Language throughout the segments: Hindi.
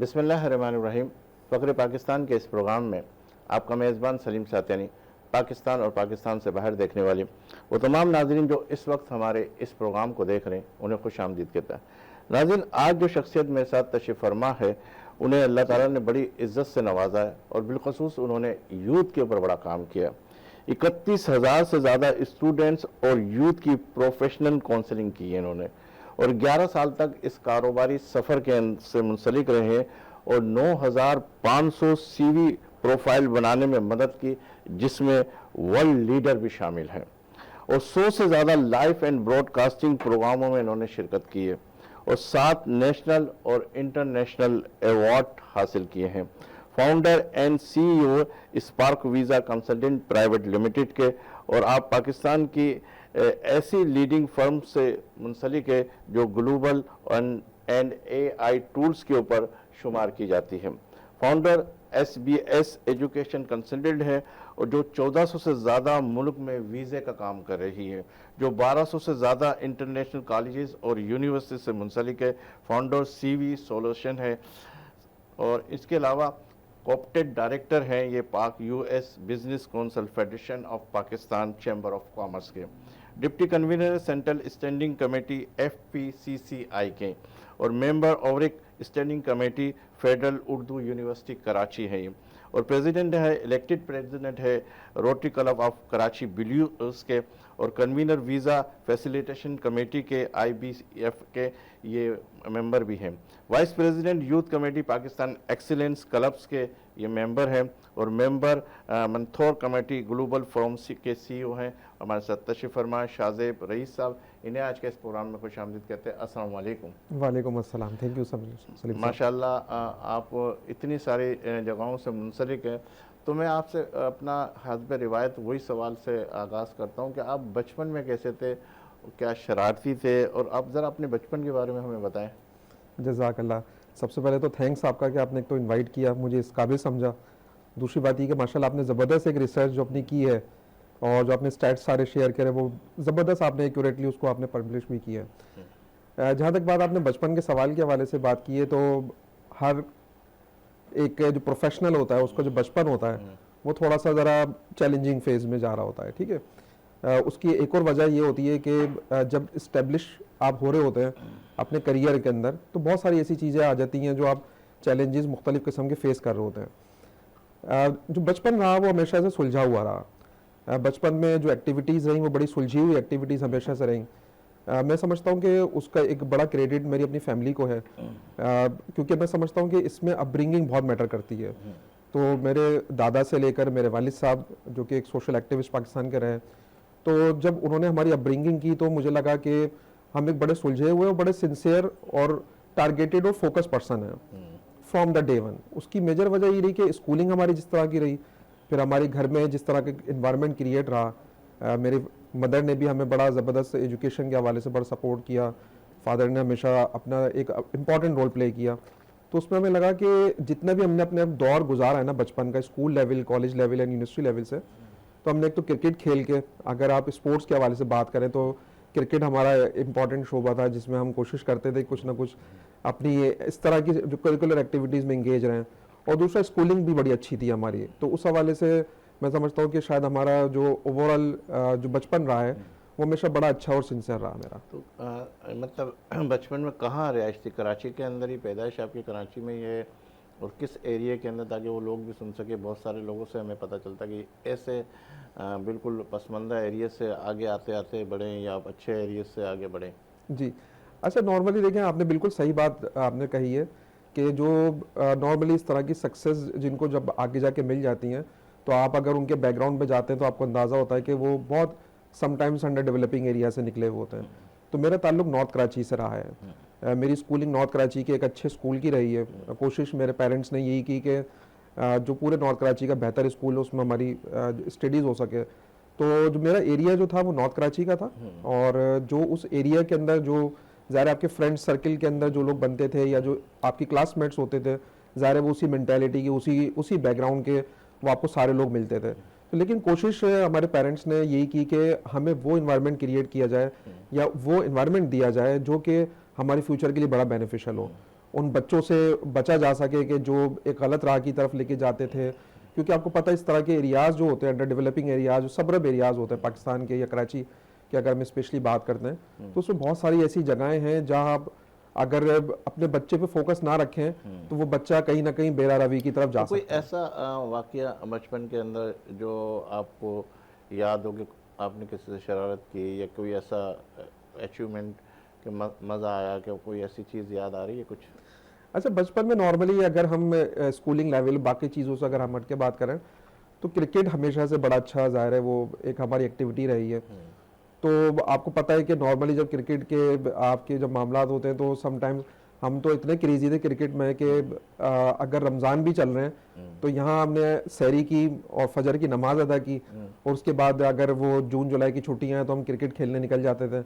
बिस्मिल्लाहिर्रहमानिर्रहीम। फ़ख्र पाकिस्तान के इस प्रोग्राम में आपका मेज़बान सलीम सातियानी पाकिस्तान और पाकिस्तान से बाहर देखने वाले वो तमाम नाज़रीन जो इस वक्त हमारे इस प्रोग्राम को देख रहे हैं उन्हें खुश आमदीद कहता है। नाज़रीन, आज जो शख्सियत मेरे साथ तशरीफ़ फरमा है उन्हें अल्लाह ताला ने बड़ी इज़्ज़त से नवाजा है और बिलख़ुसूस उन्होंने यूथ के ऊपर बड़ा काम किया। 31,000 से ज़्यादा स्टूडेंट्स और यूथ की प्रोफेशनल काउंसलिंग की है इन्होंने, और 11 साल तक इस कारोबारी सफ़र के से मुंसलिक रहे और 9,500 CV प्रोफाइल बनाने में मदद की, जिसमें वर्ल्ड लीडर भी शामिल हैं, और 100 से ज़्यादा लाइव एंड ब्रॉडकास्टिंग प्रोग्रामों में इन्होंने शिरकत की है और 7 नेशनल और इंटरनेशनल अवार्ड हासिल किए हैं। Founder and CEO spark visa consultant private limited के, और आप पाकिस्तान की ऐसी लीडिंग फर्म से मुंसलिक है जो ग्लोबल एंड AI टूल्स के ऊपर शुमार की जाती है। फाउंडर SBS एजुकेशन कंसल्टेंट है और जो 1400 से ज़्यादा मुल्क में वीज़े का काम कर रही है, जो 1200 से ज़्यादा इंटरनेशनल कॉलेजेस और यूनिवर्सिटी से मुंसलिक है। फाउंडर CV सॉल्यूशन है और इसके अलावा कॉर्पोरेट डायरेक्टर हैं ये Pak US business council federation of Pakistan chamber of commerce के। Deputy convener central standing committee FPCCI के, और मेंबर ऑवरिक standing committee federal Urdu university Karachi है ये, और प्रेसिडेंट है, इलेक्टेड प्रेसिडेंट है Rotary club of Karachi Blues के, और कन्वीनर वीज़ा फैसिलिटेशन कमेटी के IBF के ये मेंबर भी हैं। Vice president youth committee Pakistan excellence clubs के ये मेंबर हैं, और member mentor committee global forum के CEO हैं। हमारे साथ तशरीफ़ फरमा शाहजेब रईस साहब, इन्हें आज के इस प्रोग्राम में खुश आमदीद कहते हैं। अस्सलाम वालेकुम। वालेकुम अस्सलाम। Thank you Salim. माशाल्लाह, आप इतनी सारी जगहों से मुंसलिक हैं, तो मैं आपसे अपना हस्ब रिवायत वही सवाल से आगाज़ करता हूँ कि आप बचपन में कैसे थे, क्या शरारती थे, और आप ज़रा अपने बचपन के बारे में हमें बताएं। जज़ाकल्लाह। सबसे पहले तो थैंक्स आपका कि आपने एक तो इनवाइट किया, मुझे इस काबिल समझा। दूसरी बात ये कि माशाल्लाह आपने ज़बरदस्त एक रिसर्च जो अपनी की है और जो आपने स्टैट्स सारे शेयर करे वो ज़बरदस्त आपने एक्यूरेटली उसको आपने पब्लिश भी किया है। जहाँ तक बात आपने बचपन के सवाल के हवाले से बात की है, तो हर एक जो प्रोफेशनल होता है उसका जो बचपन होता है वो थोड़ा सा ज़रा चैलेंजिंग फेज़ में जा रहा होता है, ठीक है। उसकी एक और वजह ये होती है कि जब इस्टेब्लिश आप हो रहे होते हैं अपने करियर के अंदर, तो बहुत सारी ऐसी चीज़ें आ जाती हैं जो आप चैलेंजेस मुख्तलिफ़ किस्म के फेस कर रहे होते हैं। जो बचपन रहा वो हमेशा से सुलझा हुआ रहा। बचपन में जो एक्टिविटीज़ रहीं वो बड़ी सुलझी हुई एक्टिविटीज़ हमेशा से रहीं। मैं समझता हूँ कि उसका एक बड़ा क्रेडिट मेरी अपनी फैमिली को है, क्योंकि मैं समझता हूँ कि इसमें अपब्रिंगिंग बहुत मैटर करती है। तो मेरे दादा से लेकर मेरे वालिद साहब जो कि एक सोशल एक्टिविस्ट पाकिस्तान के रहे, तो जब उन्होंने हमारी अपब्रिंगिंग की तो मुझे लगा कि हम एक बड़े सुलझे हुए और बड़े सिंसियर और टारगेटेड और फोकस पर्सन हैं फ्रॉम द डे वन। उसकी मेजर वजह ये रही कि स्कूलिंग हमारी जिस तरह की रही, फिर हमारे घर में जिस तरह का इन्वायरमेंट क्रिएट रहा। मेरे मदर ने भी हमें बड़ा ज़बरदस्त एजुकेशन के हवाले से बड़ा सपोर्ट किया। फादर ने हमेशा अपना एक इम्पॉर्टेंट रोल प्ले किया। तो उसमें हमें लगा कि जितना भी हमने अपने दौर गुजारा है ना बचपन का, school level, college level and university level से, तो हमने एक तो क्रिकेट खेल के, अगर आप स्पोर्ट्स के हवाले से बात करें तो क्रिकेट हमारा इम्पॉर्टेंट शोबा था जिसमें हम कोशिश करते थे कुछ ना कुछ अपनी इस तरह की जो करिकुलर एक्टिविटीज़ में इंगेज रहें। और दूसरा स्कूलिंग भी बड़ी अच्छी थी हमारी, तो उस हवाले से मैं समझता हूँ कि शायद हमारा जो ओवरऑल जो बचपन रहा है वो हमेशा बड़ा अच्छा और सिंसियर रहा मेरा। तो मतलब बचपन में कहाँ रिहाइश थी? कराची के अंदर ही पैदाइश आपकी कराची में ही है, और किस एरिया के अंदर, ताकि वो लोग भी सुन सके। बहुत सारे लोगों से हमें पता चलता कि ऐसे बिल्कुल पसमानदा एरिया से आगे आते आते बढ़ें या आप अच्छे एरिया से आगे बढ़ें। जी अच्छा, नॉर्मली देखें आपने बिल्कुल सही बात आपने कही है कि जो नॉर्मली इस तरह की सक्सेस जिनको जब आगे जाके मिल जाती हैं, तो आप अगर उनके बैकग्राउंड पे जाते हैं तो आपको अंदाज़ा होता है कि वो बहुत समटाइम्स अंडर डेवलपिंग एरिया से निकले हुए होते हैं। तो मेरा ताल्लुक नॉर्थ कराची से रहा है। मेरी स्कूलिंग नॉर्थ कराची के एक अच्छे स्कूल की रही है। कोशिश मेरे पेरेंट्स ने यही की कि जो पूरे नॉर्थ कराची का बेहतर स्कूल है उसमें हमारी स्टडीज़ हो सके। तो जो मेरा एरिया जो था वो नॉर्थ कराची का था, और जो उस एरिया के अंदर जो ज़ाहिर आपके फ्रेंड सर्किल के अंदर जो लोग बनते थे या जो आपकी क्लासमेट्स होते थे, ज़ाहिर वो उसी मेंटालिटी के उसी बैकग्राउंड के वो आपको सारे लोग मिलते थे। तो लेकिन कोशिश हमारे पेरेंट्स ने यही की कि हमें वो इन्वायरमेंट क्रिएट किया जाए या वो इन्वायरमेंट दिया जाए जो कि हमारे फ्यूचर के लिए बड़ा बेनिफिशियल हो। उन बच्चों से बचा जा सके कि जो एक गलत राह की तरफ लेके जाते थे, क्योंकि आपको पता है इस तरह के एरियाज़ जो होते हैं, अंडर डेवलपिंग एरियाज, जो सबरब एरियाज़ होते हैं पाकिस्तान के या कराची की अगर हम स्पेशली बात करते हैं, तो उसमें बहुत सारी ऐसी जगहें हैं जहाँ आप अगर अपने बच्चे पे फोकस ना रखें तो वो बच्चा कहीं ना कहीं बेरा रवि की तरफ जा तो कोई सकता है। ऐसा वाकया बचपन के अंदर जो आपको याद हो कि आपने किसी से शरारत की या कोई ऐसा अचीवमेंट कि मज़ा आया, कि कोई ऐसी चीज़ याद आ रही है कुछ? अच्छा, बचपन में नॉर्मली अगर हम स्कूलिंग लेवल बाकी चीज़ों से अगर हम हट के बात करें तो क्रिकेट हमेशा से बड़ा अच्छा ज़ाहिर है वो एक हमारी एक्टिविटी रही है। तो आपको पता है कि नॉर्मली जब क्रिकेट के आपके जब मामला होते हैं तो समटाइम्स हम तो इतने क्रेजी थे क्रिकेट में कि अगर रमज़ान भी चल रहे हैं तो यहाँ हमने सहरी की और फजर की नमाज अदा की, और उसके बाद अगर वो जून जुलाई की छुट्टियाँ हैं तो हम क्रिकेट खेलने निकल जाते थे,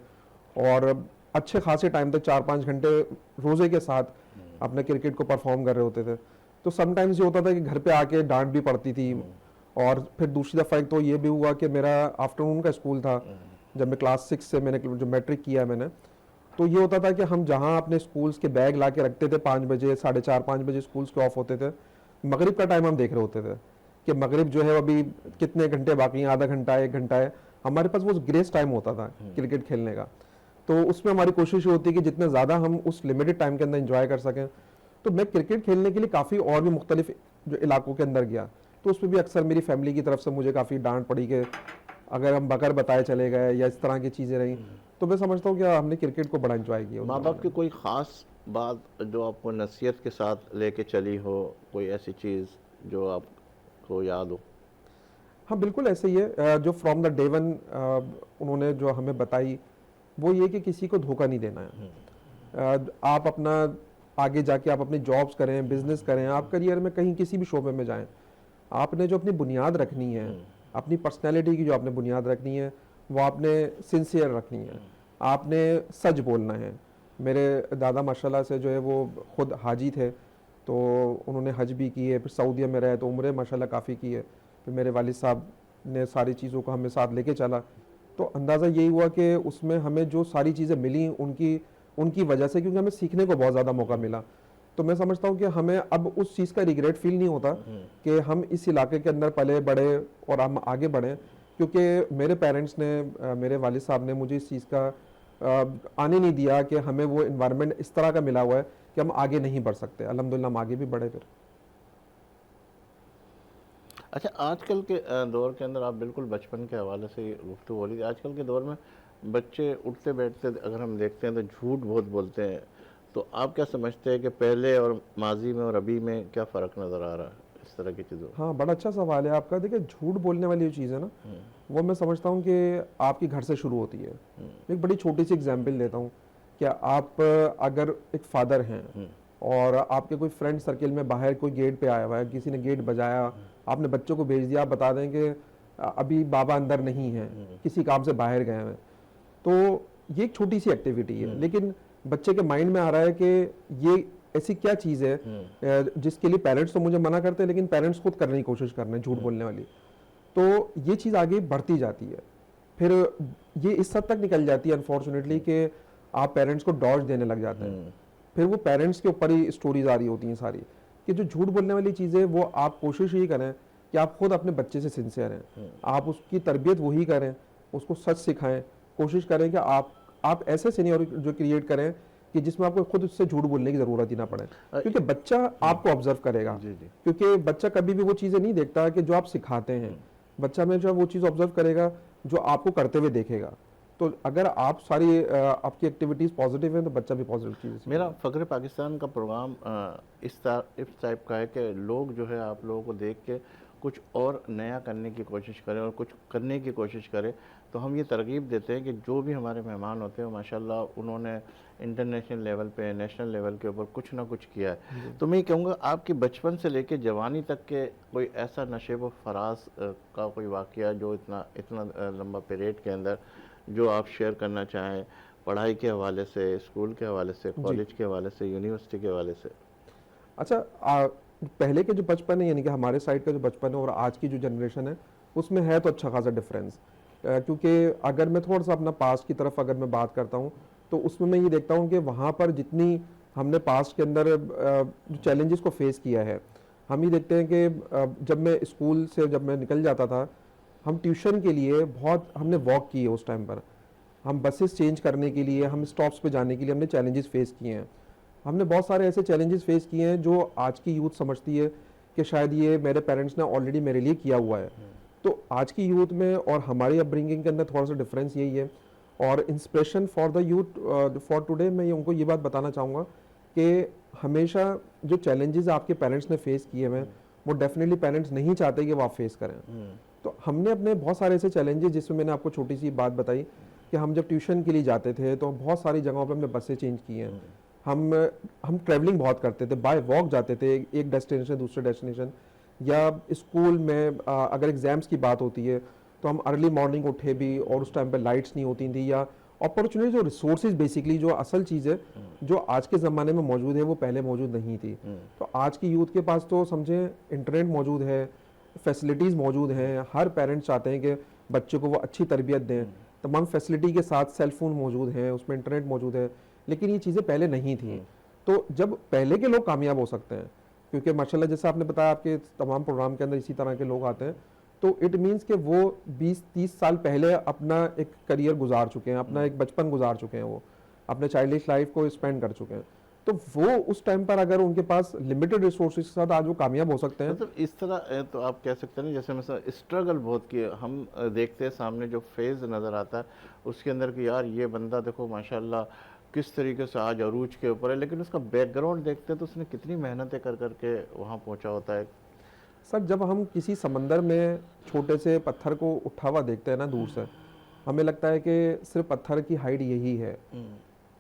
और अच्छे खासे टाइम तक 4-5 घंटे रोज़े के साथ अपने क्रिकेट को परफॉर्म कर रहे होते थे। तो समटाइम्स ये होता था कि घर पे आके डांट भी पड़ती थी, और फिर दूसरी दफ़ा एक तो ये भी हुआ कि मेरा आफ्टरनून का स्कूल था जब मैं क्लास 6 से मैंने जो मैट्रिक किया मैंने, तो ये होता था कि हम जहाँ अपने स्कूल्स के बैग ला के रखते थे 5 बजे 4:30-5 बजे स्कूल्स के ऑफ होते थे, मगरिब का टाइम हम देख रहे होते थे कि मगरिब जो है अभी कितने घंटे बाकी हैं, आधा घंटा है 1 घंटा है, हमारे पास वो ग्रेस टाइम होता था क्रिकेट खेलने का। तो उसमें हमारी कोशिश होती है कि जितने ज़्यादा हम उस लिमिटेड टाइम के अंदर इंजॉय कर सकें। तो मैं क्रिकेट खेलने के लिए काफ़ी और भी मुख्तलिफ जो इलाकों के अंदर गया, तो उसमें भी अक्सर मेरी फैमिली की तरफ से मुझे काफ़ी डांट पड़ी कि अगर हम बकर बताए चले गए या इस तरह की चीज़ें रहीं। तो मैं समझता हूँ कि हमने क्रिकेट को बड़ा इंजॉय किया। माँ बाप की कोई ख़ास बात जो आपको नसीहत के साथ लेके चली हो, कोई ऐसी चीज़ जो आपको याद हो? हाँ बिल्कुल ऐसे ही है, जो फ्रॉम द डे वन उन्होंने जो हमें बताई वो ये कि किसी को धोखा नहीं देना है। आप अपना आगे जाके आप अपनी जॉब्स करें, बिजनेस करें, आप करियर में कहीं किसी भी शोबे में जाएं, आपने जो अपनी बुनियाद रखनी है, अपनी पर्सनैलिटी की जो आपने बुनियाद रखनी है वो आपने सिंसियर रखनी है, आपने सच बोलना है। मेरे दादा माशाल्लाह से जो है वो खुद हाजी थे, तो उन्होंने हज भी की है, फिर सऊदीया में रहे तो उम्रें माशाल्लाह काफ़ी की है, फिर मेरे वालिद साहब ने सारी चीज़ों को हमें साथ लेके चला। तो अंदाज़ा यही हुआ कि उसमें हमें जो सारी चीज़ें मिली उनकी उनकी वजह से, क्योंकि हमें सीखने को बहुत ज़्यादा मौका मिला। तो मैं समझता हूँ कि हमें अब उस चीज़ का रिग्रेट फील नहीं होता कि हम इस इलाके के अंदर पले बड़े और हम आगे बढ़े, क्योंकि मेरे पेरेंट्स ने मेरे वालिद साहब ने मुझे इस चीज़ का आने नहीं दिया कि हमें वो इन्वायरमेंट इस तरह का मिला हुआ है कि हम आगे नहीं बढ़ सकते। अल्हम्दुलिल्लाह हम आगे भी बढ़े फिर। अच्छा, आजकल के दौर के अंदर आप बिल्कुल बचपन के हवाले से गुफ्तगू हो रही थी। आजकल के दौर में बच्चे उठते बैठते अगर हम देखते हैं तो झूठ बहुत बोलते हैं। तो आप क्या समझते हैं कि पहले और माजी में और अभी में क्या फ़र्क नज़र आ रहा है इस तरह की चीज़ों? हाँ बड़ा अच्छा सवाल है आपका। देखिए झूठ बोलने वाली जो चीज़ है ना, वो मैं समझता हूँ कि आपकी घर से शुरू होती है। एक बड़ी छोटी सी एग्जांपल देता हूँ कि आप अगर एक फादर हैं और आपके कोई फ्रेंड सर्किल में बाहर कोई गेट पे आया हुआ है, किसी ने गेट बजाया, आपने बच्चों को भेज दिया, आप बता दें कि अभी बाबा अंदर नहीं है, किसी काम से बाहर गए हैं, तो ये एक छोटी सी एक्टिविटी है, लेकिन बच्चे के माइंड में आ रहा है कि ये ऐसी क्या चीज़ है जिसके लिए पेरेंट्स तो मुझे मना करते हैं लेकिन पेरेंट्स खुद करने की कोशिश कर रहे हैं, झूठ बोलने वाली। तो ये चीज़ आगे बढ़ती जाती है, फिर ये इस हद तक निकल जाती है अनफॉर्चुनेटली कि आप पेरेंट्स को डॉज देने लग जाते हैं। फिर वो पेरेंट्स के ऊपर ही स्टोरीज आ रही होती हैं सारी, कि जो झूठ बोलने वाली चीज़ें वो आप कोशिश ही करें कि आप खुद अपने बच्चे से सिंसियर हैं, आप उसकी तरबियत वही करें, उसको सच सिखाएं, कोशिश करें कि आप ऐसे सीनियर जो क्रिएट करें कि जिसमें आपको खुद उससे झूठ बोलने की ज़रूरत ही ना पड़े, क्योंकि बच्चा आपको ऑब्जर्व करेगा। क्योंकि बच्चा कभी भी वो चीज़ें नहीं देखता कि जो आप सिखाते हैं, बच्चा में जो वो चीज़ ऑब्जर्व करेगा जो आपको करते हुए देखेगा। तो अगर आप सारी आपकी एक्टिविटीज़ पॉजिटिव हैं तो बच्चा भी पॉजिटिव चीज़। मेरा फ़ख्र पाकिस्तान का प्रोग्राम इस टाइप का है कि लोग जो है आप लोगों को देख के कुछ और नया करने की कोशिश करें और कुछ करने की कोशिश करें। तो हम ये तरगीब देते हैं कि जो भी हमारे मेहमान होते हैं माशाल्लाह उन्होंने इंटरनेशनल लेवल पे, नेशनल लेवल के ऊपर कुछ ना कुछ किया है। तो मैं ये कहूँगा आपकी बचपन से लेकर जवानी तक के कोई ऐसा नशेब व फराज का कोई वाक़या जो इतना लंबा पीरियड के अंदर जो आप शेयर करना चाहें, पढ़ाई के हवाले से, स्कूल के हवाले से, कॉलेज के हवाले से, यूनिवर्सिटी के हवाले से? अच्छा, पहले के जो बचपन है यानी कि हमारे साइड का जो बचपन है और आज की जो जनरेशन है उसमें है तो अच्छा खासा डिफरेंस, क्योंकि अगर मैं थोड़ा सा अपना पास्ट की तरफ अगर मैं बात करता हूँ तो उसमें मैं ये देखता हूँ कि वहाँ पर जितनी हमने पास्ट के अंदर जो चैलेंजेस को फेस किया है, हम ही देखते हैं कि जब मैं स्कूल से जब मैं निकल जाता था, हम ट्यूशन के लिए बहुत हमने वॉक किए उस टाइम पर, हम बसेस चेंज करने के लिए, हम स्टॉप्स पे जाने के लिए हमने चैलेंजेस फेस किए हैं। हमने बहुत सारे ऐसे चैलेंजेस फेस किए हैं जो आज की यूथ समझती है कि शायद ये मेरे पेरेंट्स ने ऑलरेडी मेरे लिए किया हुआ है। तो आज की यूथ में और हमारी अपब्रिंगिंग के अंदर थोड़ा सा डिफरेंस यही है। और inspiration for the youth for today, मैं उनको ये बात बताना चाहूँगा कि हमेशा जो चैलेंजेस आपके पेरेंट्स ने फेस किए हैं, वो डेफिनेटली पेरेंट्स नहीं चाहते कि वो आप फेस करें। तो हमने अपने बहुत सारे ऐसे चैलेंजेस, जिसमें मैंने आपको छोटी सी बात बताई कि हम जब ट्यूशन के लिए जाते थे तो बहुत सारी जगहों पे हमने बसें चेंज की हैं। हम ट्रैवलिंग बहुत करते थे, बाय वॉक जाते थे एक डेस्टिनेशन से दूसरे डेस्टिनेशन, या स्कूल में अगर एग्जाम्स की बात होती है तो हम अर्ली मॉर्निंग उठे भी, और उस टाइम पे लाइट्स नहीं होती थी, या अपॉर्चुनिटी जो रिसोर्सेज बेसिकली जो असल चीज़ है जो आज के ज़माने में मौजूद है वो पहले मौजूद नहीं थी। तो आज की यूथ के पास तो समझे इंटरनेट मौजूद है, फैसिलिटीज़ मौजूद हैं, हर पेरेंट्स चाहते हैं कि बच्चे को वो अच्छी तरबियत दें, तमाम फैसिलिटी के साथ सेल फोन मौजूद है, उसमें इंटरनेट मौजूद है, लेकिन ये चीज़ें पहले नहीं थी। तो जब पहले के लोग कामयाब हो सकते हैं, क्योंकि माशाल्लाह जैसे आपने बताया आपके तमाम प्रोग्राम के अंदर इसी तरह के लोग आते हैं, तो इट मीन्स कि वो 20-30 साल पहले अपना एक करियर गुजार चुके हैं, अपना एक बचपन गुजार चुके हैं, वो अपने चाइल्डिश लाइफ को स्पेंड कर चुके हैं। तो वो उस टाइम पर अगर उनके पास लिमिटेड रिसोर्सेज के साथ आज वो कामयाब हो सकते हैं। मतलब इस तरह तो आप कह सकते हैं ना, जैसे मतलब स्ट्रगल बहुत किए हम देखते हैं, सामने जो फेज़ नज़र आता है उसके अंदर कि यार ये बंदा देखो माशाल्लाह किस तरीके से आज अरूज के ऊपर है, लेकिन उसका बैकग्राउंड देखते हैं तो उसने कितनी मेहनतें कर करके वहाँ पहुँचा होता है। सर, जब हम किसी समंदर में छोटे से पत्थर को उठा हुआ देखते हैं ना दूर से, हमें लगता है कि सिर्फ पत्थर की हाइट यही है,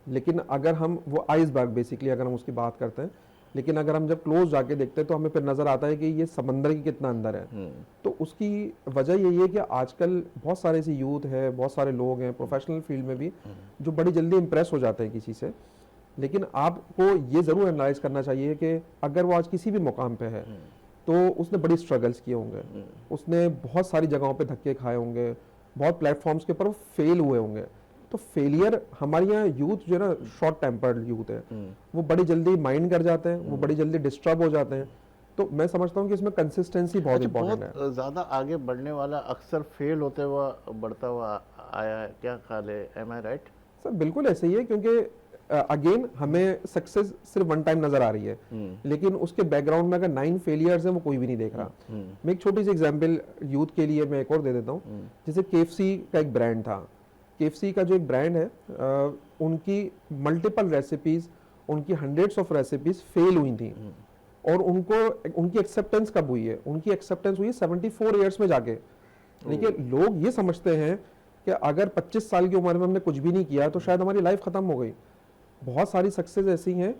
लेकिन अगर हम वो आइसबर्ग बेसिकली अगर हम उसकी बात करते हैं, लेकिन अगर हम जब क्लोज जाके देखते हैं तो हमें फिर नज़र आता है कि ये समंदर की कितना अंदर है। तो उसकी वजह यही है कि आजकल बहुत सारे ऐसे यूथ है, बहुत सारे लोग हैं प्रोफेशनल फील्ड में भी जो बड़ी जल्दी इंप्रेस हो जाते हैं किसी से, लेकिन आपको ये ज़रूर एनालाइज करना चाहिए कि अगर वो आज किसी भी मुकाम पे है तो उसने बड़ी स्ट्रगल्स किए होंगे, उसने बहुत सारी जगहों पे धक्के खाए होंगे, बहुत प्लेटफॉर्म्स के ऊपर वो फेल हुए होंगे। तो फेलियर, हमारे यहाँ यूथ जो है ना शॉर्ट टेम्पर्ड यूथ है, वो बड़ी जल्दी माइंड कर जाते हैं, वो बड़ी जल्दी डिस्टर्ब हो जाते हैं। तो मैं समझता हूँ कि इसमें कंसिस्टेंसी बहुत इंपॉर्टेंट है। बहुत ज़्यादा आगे बढ़ने वाला अक्सर फेल होते हुआ बढ़ता हुआ आया है, क्या ख्याल है, एम आई राइट? सर बिल्कुल ऐसे ही है, क्योंकि अगेन हमें सक्सेस सिर्फ वन टाइम नजर आ रही है, लेकिन उसके बैकग्राउंड में अगर 9 फेलियर्स हैं वो कोई भी नहीं देख रहा। मैं एक छोटी सी एग्जांपल यूथ के लिए मैं एक और दे देता हूँ। जैसे KFC का एक ब्रांड था, KFC का जो एक ब्रांड है, उनकी मल्टीपल रेसिपीज, उनकी हंड्रेड्स ऑफ रेसिपीज फेल हुई थी, और उनको उनकी एक्सेप्टेंस कब हुई है? उनकी एक्सेप्टेंस हुई है 74 ईयर्स में जाके। लेकिन लोग ये समझते हैं कि अगर 25 साल की उम्र में हमने कुछ भी नहीं किया तो शायद हमारी लाइफ खत्म हो गई। बहुत सारी सक्सेस ऐसी हैं,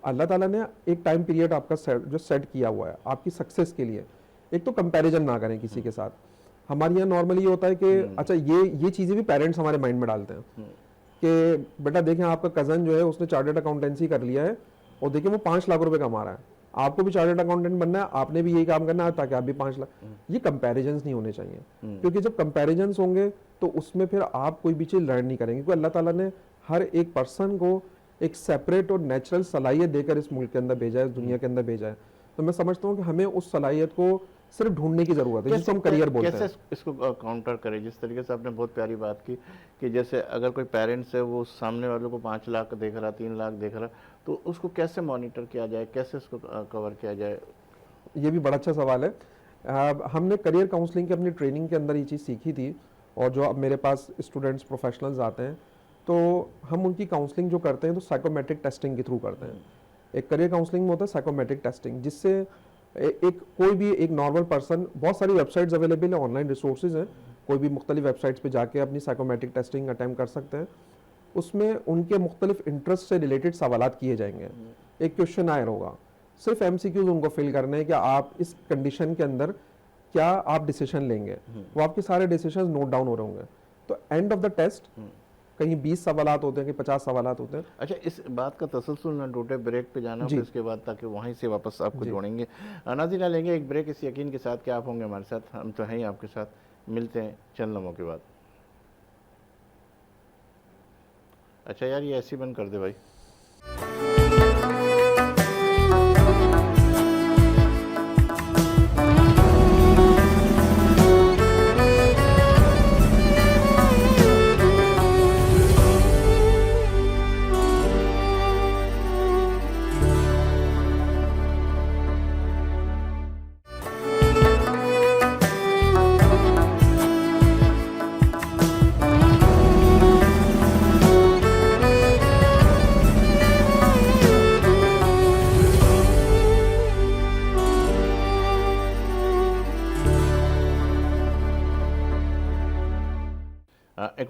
अल्लाह ताला ने एक टाइम पीरियड आपका जो सेट किया हुआ है आपकी सक्सेस के लिए। एक तो कंपैरिजन ना करें किसी के साथ। हमारे यहाँ नॉर्मली ये होता है कि अच्छा ये चीज़ें भी पेरेंट्स हमारे माइंड में डालते हैं कि बेटा देखें आपका कज़न जो है उसने चार्टर्ड अकाउंटेंसी कर लिया है और देखिए वो 5 लाख रुपए कमा रहा है, आपको भी चार्टर्ड अकाउंटेंट बनना है, आपने भी यही काम करना है ताकि आप भी 5 लाख। ये कंपैरिजन्स नहीं होने चाहिए, क्योंकि जब कंपैरिजन्स होंगे तो उसमें फिर आप कोई भी चीज़ लर्न नहीं करेंगे, क्योंकि अल्लाह ताला ने हर एक पर्सन को एक सेपरेट और नेचुरल सलाहियत देकर इस मुल्क के अंदर भेजा है, इस दुनिया के अंदर भेजा है। तो मैं समझता हूँ कि हमें उस सलाहियत को सिर्फ ढूंढने की जरूरत है, जिसको हम करियर बोलते हैं। कैसे इसको काउंटर करें? जिस तरीके से आपने बहुत प्यारी बात की कि जैसे अगर कोई पेरेंट्स है वो सामने वालों को 5 लाख देख रहा, 3 लाख देख रहा, तो उसको कैसे मॉनिटर किया जाए, कैसे इसको कवर किया जाए? ये भी बड़ा अच्छा सवाल है। हमने करियर काउंसलिंग की अपनी ट्रेनिंग के अंदर ये चीज़ सीखी थी, और जो अब मेरे पास स्टूडेंट्स प्रोफेशनल्स आते हैं तो हम उनकी काउंसलिंग जो करते हैं तो साइकोमेट्रिक टेस्टिंग के थ्रू करते हैं। एक करियर काउंसलिंग में होता है साइकोमेट्रिक टेस्टिंग, जिससे एक कोई भी एक नॉर्मल पर्सन, बहुत सारी वेबसाइट्स अवेलेबल है, ऑनलाइन रिसोर्सेज हैं, कोई भी मुख्तलिफ वेबसाइट्स पे जाके अपनी साइकोमेट्रिक टेस्टिंग अटैम्प्ट कर सकते हैं। उसमें उनके मुख्तलिफ इंटरेस्ट से रिलेटेड सवालात किए जाएंगे, एक क्वेश्चन आयर होगा, सिर्फ MCQs उनको फिल करने हैं कि आप इस कंडीशन के अंदर क्या आप डिसीजन लेंगे, वो आपके सारे डिसीजन नोट डाउन हो रहे होंगे। तो एंड ऑफ द टेस्ट कहीं 20 सवालात होते हैं, कि 50 सवालात होते हैं। अच्छा, इस बात का तसलसल ना टूटे, ब्रेक पे जाना फिर इसके बाद, ताकि वहीं से वापस आपको जोड़ेंगे। नाज़रीन लेंगे एक ब्रेक इस यकीन के साथ कि आप होंगे हमारे साथ, हम तो हैं ही आपके साथ। मिलते हैं चंद लम्हों के बाद। अच्छा यार, ये ऐसे ही बंद कर दे भाई।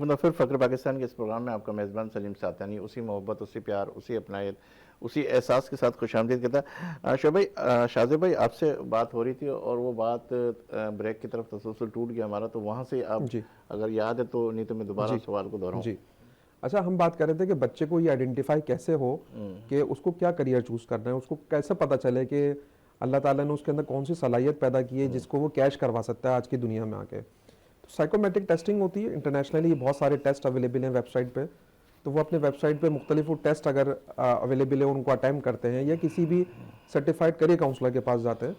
एक मतलब फिर फ़ख्र पाकिस्तान के इस प्रोग्राम में आपका मेज़बान सलीम सातनी उसी मोहब्बत, उसी प्यार, उसी अपनायत, उसी एहसास के साथ खुशामदीद कहता है। शोएब भाई, शाज़िब भाई आपसे बात हो रही थी और वो बात ब्रेक की तरफ तसलसल टूट गया हमारा, तो वहाँ से आप जी अगर याद है तो, नहीं तो मैं दोबारा जी सवाल को दोहराऊँ। जी। अच्छा, हम बात कर रहे थे कि बच्चे को ये आइडेंटिफाई कैसे हो कि उसको क्या करियर चूज करना है, उसको कैसे पता चले कि अल्लाह ताला ने उसके अंदर कौन सी सलाहियत पैदा की है जिसको वो कैश करवा सकता है आज की दुनिया में आके। तो साइकोमेट्रिक टेस्टिंग होती है, इंटरनेशनली बहुत सारे टेस्ट अवेलेबल हैं वेबसाइट पे। तो वो अपने वेबसाइट पे मुख्तलिफ वो टेस्ट अगर अवेलेबल है उनको अटैम्प्ट करते हैं या किसी भी सर्टिफाइड करियर काउंसलर के पास जाते हैं,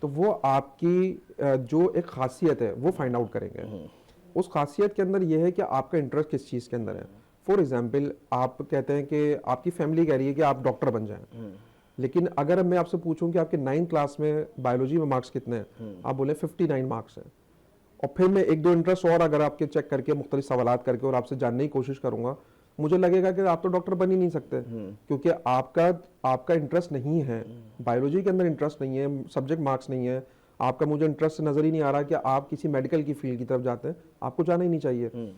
तो वो आपकी जो एक खासियत है वो फाइंड आउट करेंगे। उस खासियत के अंदर ये है कि आपका इंटरेस्ट किस चीज़ के अंदर है। फॉर एग्जाम्पल, आप कहते हैं कि आपकी फैमिली कह रही है कि आप डॉक्टर बन जाएं, लेकिन अगर मैं आपसे पूछूं कि आपके 9th क्लास में बायोलॉजी में मार्क्स कितने हैं, आप बोले 59 मार्क्स हैं, और फिर मैं एक दो इंटरेस्ट और अगर आपके चेक करके मुख्तलिफ सवालात करके और आपसे जानने की कोशिश करूंगा, मुझे लगेगा कि आप तो डॉक्टर बन ही नहीं सकते, क्योंकि आपका इंटरेस्ट नहीं है, बायोलॉजी के अंदर इंटरेस्ट नहीं है, सब्जेक्ट मार्क्स नहीं है आपका, मुझे इंटरेस्ट नजर ही नहीं आ रहा कि आप किसी मेडिकल की फील्ड की तरफ जाते हैं, आपको जाना ही नहीं चाहिए।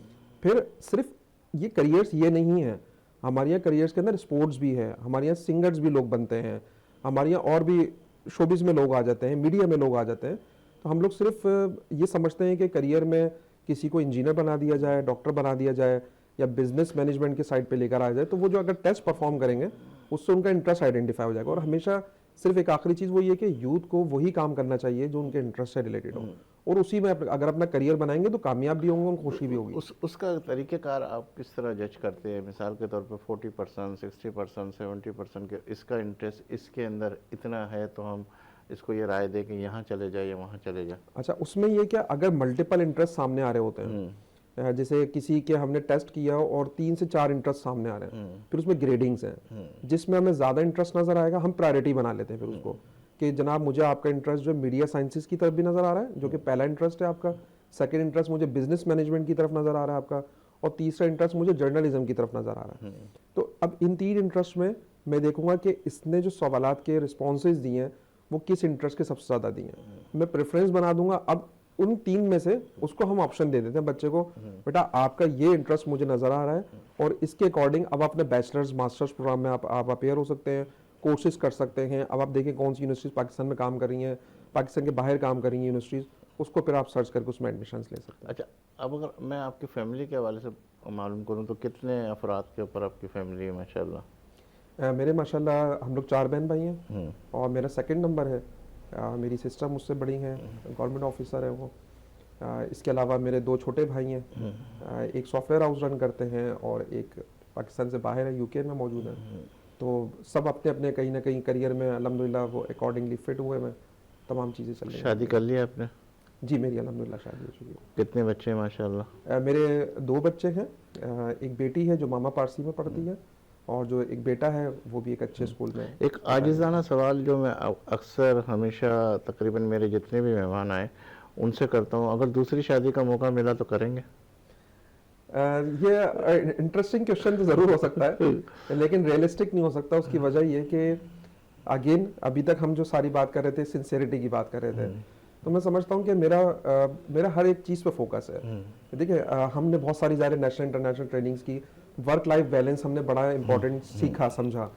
फिर सिर्फ ये करियर्स ये नहीं है, हमारे यहाँ करियर्स के अंदर स्पोर्ट्स भी है, हमारे यहाँ सिंगर्स भी लोग बनते हैं, हमारे यहाँ और भी शोबिज में लोग आ जाते हैं, मीडिया में लोग आ जाते हैं। तो हम लोग सिर्फ ये समझते हैं कि करियर में किसी को इंजीनियर बना दिया जाए, डॉक्टर बना दिया जाए या बिजनेस मैनेजमेंट के साइड पे लेकर आ जाए, तो वो जो अगर टेस्ट परफॉर्म करेंगे उससे उनका इंटरेस्ट आइडेंटिफाई हो जाएगा। और हमेशा सिर्फ एक आखिरी चीज़ वो ये कि यूथ को वही काम करना चाहिए जो उनके इंटरेस्ट से रिलेटेड हो, और उसी में अगर अपना करियर बनाएंगे तो कामयाब भी होंगे, उनको खुशी भी होगी। उसका तरीक़ेकार आप किस तरह जज करते हैं? मिसाल के तौर पे 40%, 60%, 70% के इसका इंटरेस्ट इसके अंदर इतना है तो हम इसको ये राय दें कि यहाँ चले जाए या वहाँ चले जाए। अच्छा, उसमें ये क्या, अगर मल्टीपल इंटरेस्ट सामने आ रहे होते हैं, जैसे किसी के हमने टेस्ट किया और 3 से 4 इंटरेस्ट सामने आ रहे हैं, फिर उसमें ग्रेडिंग्स हैं, जिसमें हमें ज़्यादा इंटरेस्ट नज़र आएगा हम प्रायोरिटी बना लेते हैं फिर उसको, कि जनाब मुझे आपका इंटरेस्ट जो मीडिया साइंसेस की तरफ भी नज़र आ रहा है, जो कि पहला इंटरेस्ट है आपका, सेकंड इंटरेस्ट मुझे बिजनेस मैनेजमेंट की तरफ नज़र आ रहा है आपका, और तीसरा इंटरेस्ट मुझे जर्नलिज्म की तरफ नज़र आ रहा है। तो अब इन 3 इंटरेस्ट में मैं देखूंगा कि इसने जो सवालात के रिस्पॉन्सेज दिए हैं वो किस इंटरेस्ट के सबसे ज़्यादा दिए हैं, मैं प्रेफरेंस बना दूंगा। अब उन 3 में से उसको हम ऑप्शन दे देते हैं बच्चे को, बेटा आपका ये इंटरेस्ट मुझे नज़र आ रहा है और इसके अकॉर्डिंग अब अपने बैचलर्स मास्टर्स प्रोग्राम में आप अपेयर हो सकते हैं, कोर्सेज कर सकते हैं। अब आप देखें कौन सी यूनिवर्सिटीज़ पाकिस्तान में काम कर रही हैं, पाकिस्तान के बाहर काम कर रही हैं यूनिवर्सिटीज़, उसको फिर आप सर्च करके उसमें एडमिशन ले सकते हैं। अच्छा, अब अगर मैं आपकी फैमिली के हवाले से मालूम करूँ तो कितने अफराद के ऊपर आपकी फैमिली है? माशाल्लाह। मेरे माशाल्लाह हम लोग 4 बहन भाई हैं और मेरा सेकंड नंबर है। मेरी सिस्टर मुझसे बड़ी हैं, गवर्नमेंट ऑफिसर है वो। इसके अलावा मेरे 2 छोटे भाई हैं, एक सॉफ्टवेयर हाउस रन करते हैं और एक पाकिस्तान से बाहर है, यूके में मौजूद है। तो सब अपने अपने कहीं ना कहीं करियर में अल्हम्दुलिल्लाह वो अकॉर्डिंगली फिट हुए में तमाम चीज़ें चल रही हैं। शादी कर लिया आपने? जी, मेरी अल्हम्दुलिल्लाह शादी हो चुकी है। कितने बच्चे हैं माशाल्लाह? मेरे 2 बच्चे हैं, एक बेटी है जो मामा पारसी में पढ़ती है और जो एक बेटा है वो भी एक अच्छे स्कूल में है। एक आजिज़ाना सवाल जो मैं अक्सर हमेशा तकरीबन मेरे जितने भी मेहमान आए उनसे करता हूँ, अगर दूसरी शादी का मौका मिला तो करेंगे? ये इंटरेस्टिंग क्वेश्चन तो ज़रूर हो सकता है लेकिन रियलिस्टिक नहीं हो सकता। उसकी वजह ये कि अगेन अभी तक हम जो सारी बात कर रहे थे सिंसेरिटी की बात कर रहे थे, तो मैं समझता हूँ कि मेरा हर एक चीज़ पे फोकस है। देखिए हमने बहुत सारी ज़्यादा नेशनल इंटरनेशनल ट्रेनिंग्स की, वर्क लाइफ बैलेंस हमने बड़ा इंपॉर्टेंट सीखा समझा।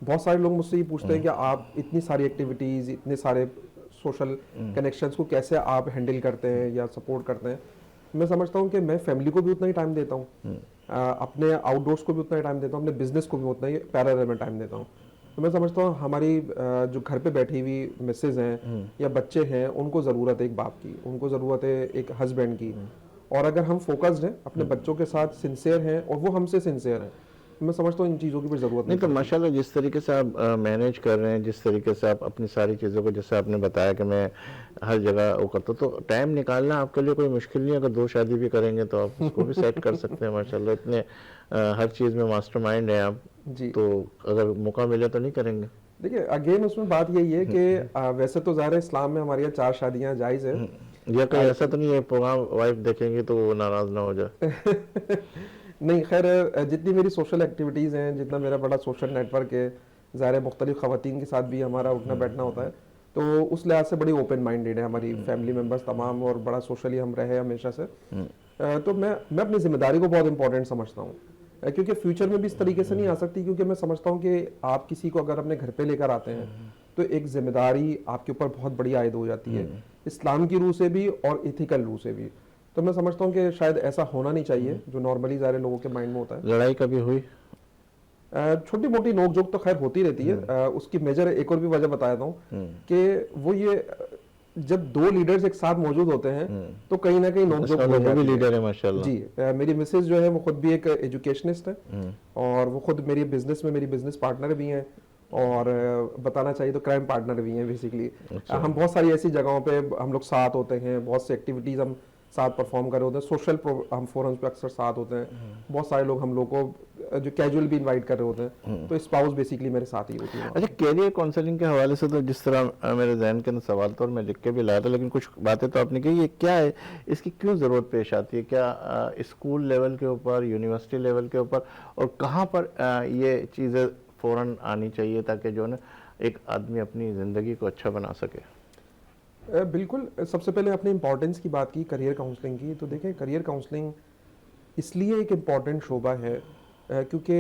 बहुत सारे लोग मुझसे ये पूछते हैं कि आप इतनी सारी एक्टिविटीज़, इतने सारे सोशल कनेक्शंस को कैसे आप हैंडल करते हैं या सपोर्ट करते हैं। मैं समझता हूँ कि मैं फैमिली को भी उतना ही टाइम देता हूँ, अपने आउटडोर्स को भी उतना ही टाइम देता हूँ, अपने बिजनेस को भी उतना ही पैरेलल में टाइम देता हूँ। तो मैं समझता हूँ हमारी जो घर पे बैठी हुई मिसेज हैं या बच्चे हैं उनको ज़रूरत है एक बाप की, उनको ज़रूरत है एक हस्बैंड की, और अगर हम फोकस्ड हैं अपने बच्चों के साथ, सिंसियर हैं और वो हमसे सिंसियर हैं, मैं समझता हूँ इन चीज़ों की भी ज़रूरत नहीं। तो माशाल्लाह जिस तरीके से आप मैनेज कर रहे हैं, जिस तरीके से आप अपनी सारी चीज़ों को, जैसे आपने बताया कि मैं हर जगह वो करता हूँ, तो टाइम निकालना आपके लिए कोई मुश्किल नहीं है। अगर 2 शादी भी करेंगे तो आप उसको भी सेट कर सकते हैं माशाल्लाह। इतने हर चीज़ में मास्टरमाइंड हैं आप जी। तो अगर मौका मिले तो नहीं करेंगे? देखिए अगेन उसमें बात यही है कि वैसे तो ज़ाहिर है इस्लाम में हमारे यहाँ 4 शादियाँ जायज़ है, या कहीं ऐसा तो नहीं है प्रोग्राम वाइफ देखेंगे तो वो नाराज़ ना हो जाए? नहीं, खैर जितनी मेरी सोशल एक्टिविटीज़ हैं, जितना मेरा बड़ा सोशल नेटवर्क है, ज़ाहिर मुख्तलिफ ख़वातीन के साथ भी हमारा उठना बैठना होता है, तो उस लिहाज से बड़ी ओपन माइंडेड है हमारी फैमिली मेम्बर्स तमाम और बड़ा सोशली हम रहे हमेशा से। तो मैं अपनी जिम्मेदारी को बहुत इंपॉर्टेंट समझता हूँ, क्योंकि फ्यूचर में भी इस तरीके से नहीं आ सकती, क्योंकि मैं समझता हूँ कि आप किसी को अगर अपने घर पे लेकर आते हैं तो एक जिम्मेदारी आपके ऊपर बहुत बड़ी आयद हो जाती है, इस्लाम की रूह से भी और इथिकल रूह से भी। तो मैं समझता हूँ कि शायद ऐसा होना नहीं चाहिए जो नॉर्मली सारे लोगों के माइंड में होता है। लड़ाई कभी हुई? छोटी मोटी नोकझोंक तो खैर होती रहती है। उसकी मेजर एक और भी वजह बता देता हूँ कि वो ये जब दो लीडर्स एक साथ मौजूद होते हैं तो कहीं ना कहीं नोकझोंक हो वो जाती भी है। लीडर है माशाल्लाह। जी, मेरी मिसेज जो है वो खुद भी एक एजुकेशनिस्ट है और वो खुद मेरी बिजनेस में मेरी बिजनेस पार्टनर भी हैं, और बताना चाहिए तो क्राइम पार्टनर भी हैं बेसिकली। हम बहुत सारी ऐसी जगहों पे हम लोग साथ होते हैं, बहुत सी एक्टिविटीज़ हम साथ परफॉर्म कर रहे होते हैं, सोशल हम फोरम्स पे अक्सर साथ होते हैं। बहुत सारे लोग हम लोग को जो कैजुअल भी इनवाइट कर रहे होते हैं, तो स्पाउस बेसिकली मेरे साथ ही होती है। अच्छा, कैरियर काउंसलिंग के हवाले से तो जिस तरह मेरे जहन के अंदर सवाल तो मैं लिख के भी लाया था, लेकिन कुछ बातें तो आपने कही, ये क्या है, इसकी क्यों ज़रूरत पेश आती है? क्या स्कूल लेवल के ऊपर, यूनिवर्सिटी लेवल के ऊपर, और कहाँ पर ये चीज़ें फ़ौरन आनी चाहिए ताकि जो है एक आदमी अपनी ज़िंदगी को अच्छा बना सके? बिल्कुल, सबसे पहले आपने इम्पोर्टेंस की बात की करियर काउंसलिंग की, तो देखें करियर काउंसलिंग इसलिए एक इम्पॉर्टेंट शोबा है क्योंकि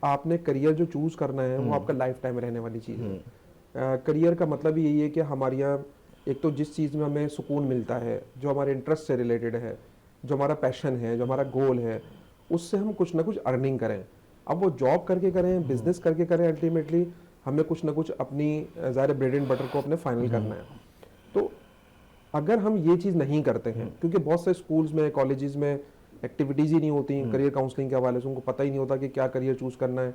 आपने करियर जो चूज़ करना है वो आपका लाइफ टाइम रहने वाली चीज़ है। करियर का मतलब यही है कि हमारे यहाँ एक तो जिस चीज़ में हमें सुकून मिलता है, जो हमारे इंटरेस्ट से रिलेटेड है, जो हमारा पैशन है, जो हमारा गोल है, उससे हम कुछ ना कुछ अर्निंग करें। अब वो जॉब करके करें, बिजनेस करके करें, अल्टीमेटली हमें कुछ ना कुछ अपनी ज़ाहिर ब्रेड एंड बटर को अपने फाइनल करना है। तो अगर हम ये चीज़ नहीं करते हैं, क्योंकि बहुत से स्कूल्स में, कॉलेजेस में एक्टिविटीज़ ही नहीं होती करियर काउंसलिंग के हवाले से, उनको पता ही नहीं होता कि क्या करियर चूज़ करना है।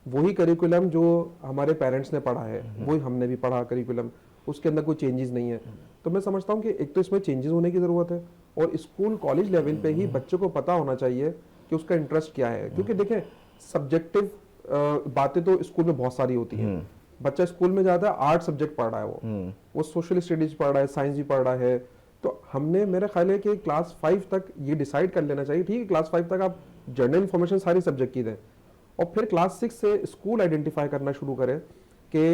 वही करिकुलम जो हमारे पेरेंट्स ने पढ़ा है वही हमने भी पढ़ा करिकुलम, उसके अंदर कोई चेंजेस नहीं है। तो मैं समझता हूँ कि एक तो इसमें चेंजेस होने की ज़रूरत है, और स्कूल कॉलेज लेवल पे ही बच्चे को पता होना चाहिए कि उसका इंटरेस्ट क्या है। क्योंकि देखें, सब्जेक्टिव बातें तो स्कूल में बहुत सारी होती हैं। बच्चा स्कूल में जाता है, 8 सब्जेक्ट पढ़ रहा है, वो सोशल स्टडीज पढ़ रहा है, साइंस भी पढ़ रहा है। तो हमने, मेरा ख्याल है कि क्लास 5 तक ये डिसाइड कर लेना चाहिए, ठीक है क्लास 5 तक आप जनरल इन्फॉर्मेशन सारी सब्जेक्ट की दें, और फिर क्लास 6 से स्कूल आइडेंटिफाई करना शुरू करें कि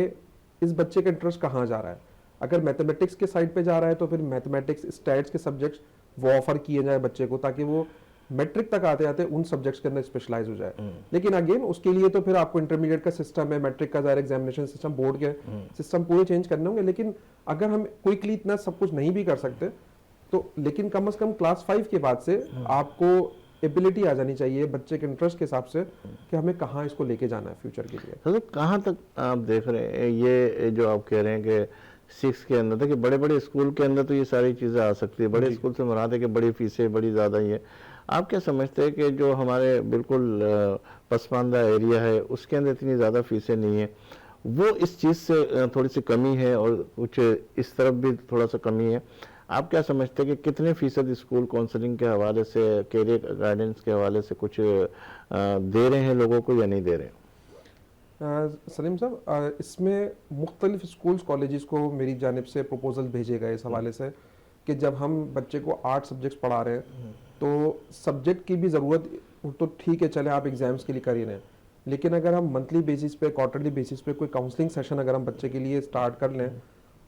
इस बच्चे का इंटरेस्ट कहाँ जा रहा है। अगर मैथमेटिक्स के साइड पे जा रहा है तो फिर मैथमेटिक्स, स्टैट्स के सब्जेक्ट्स वो ऑफर किए जाए बच्चे को, ताकि वो मैट्रिक तक आते आते उन सब्जेक्ट्स के अंदर स्पेशलाइज हो जाए। लेकिन अगेन उसके लिए तो फिर आपको इंटरमीडिएट का सिस्टम है, मैट्रिक का ज़ाहिर एग्जामिनेशन सिस्टम, बोर्ड के सिस्टम पूरे चेंज करने होंगे। लेकिन अगर हम क्विकली इतना सब कुछ नहीं भी कर सकते तो, लेकिन कम से कम क्लास 5 के बाद से आपको एबिलिटी आ जानी चाहिए बच्चे के इंटरेस्ट के हिसाब से कि हमें कहाँ इसको लेके जाना है फ्यूचर के लिए। तो कहाँ तक आप देख रहे हैं ये जो आप कह रहे हैं कि 6 के अंदर, देखिए बड़े बड़े स्कूल के अंदर तो ये सारी चीज़ें आ सकती है, बड़े स्कूल से मुराद है कि बड़ी फीसें बड़ी ज़्यादा ही है। आप क्या समझते हैं कि जो हमारे बिल्कुल पसमानदा एरिया है उसके अंदर इतनी ज़्यादा फीसें नहीं है, वो इस चीज़ से थोड़ी सी कमी है, और कुछ इस तरफ भी थोड़ा सा कमी है? आप क्या समझते हैं कि कितने फीसद स्कूल काउंसलिंग के हवाले से, कैरियर गाइडेंस के हवाले से कुछ दे रहे हैं लोगों को या नहीं दे रहे हैं? सलीम साहब, इसमें मुख्तलिफ स्कूल्स कॉलेजेस को मेरी जानिब से प्रपोजल भेजे गए इस हवाले से कि जब हम बच्चे को 8 सब्जेक्ट्स पढ़ा रहे हैं तो सब्जेक्ट की भी ज़रूरत, तो ठीक है चले आप एग्ज़ाम्स के लिए कर ही रहे हैं, लेकिन अगर हम मंथली बेसिस पे, क्वार्टरली बेसिस पे कोई काउंसलिंग सेशन अगर हम बच्चे के लिए स्टार्ट कर लें,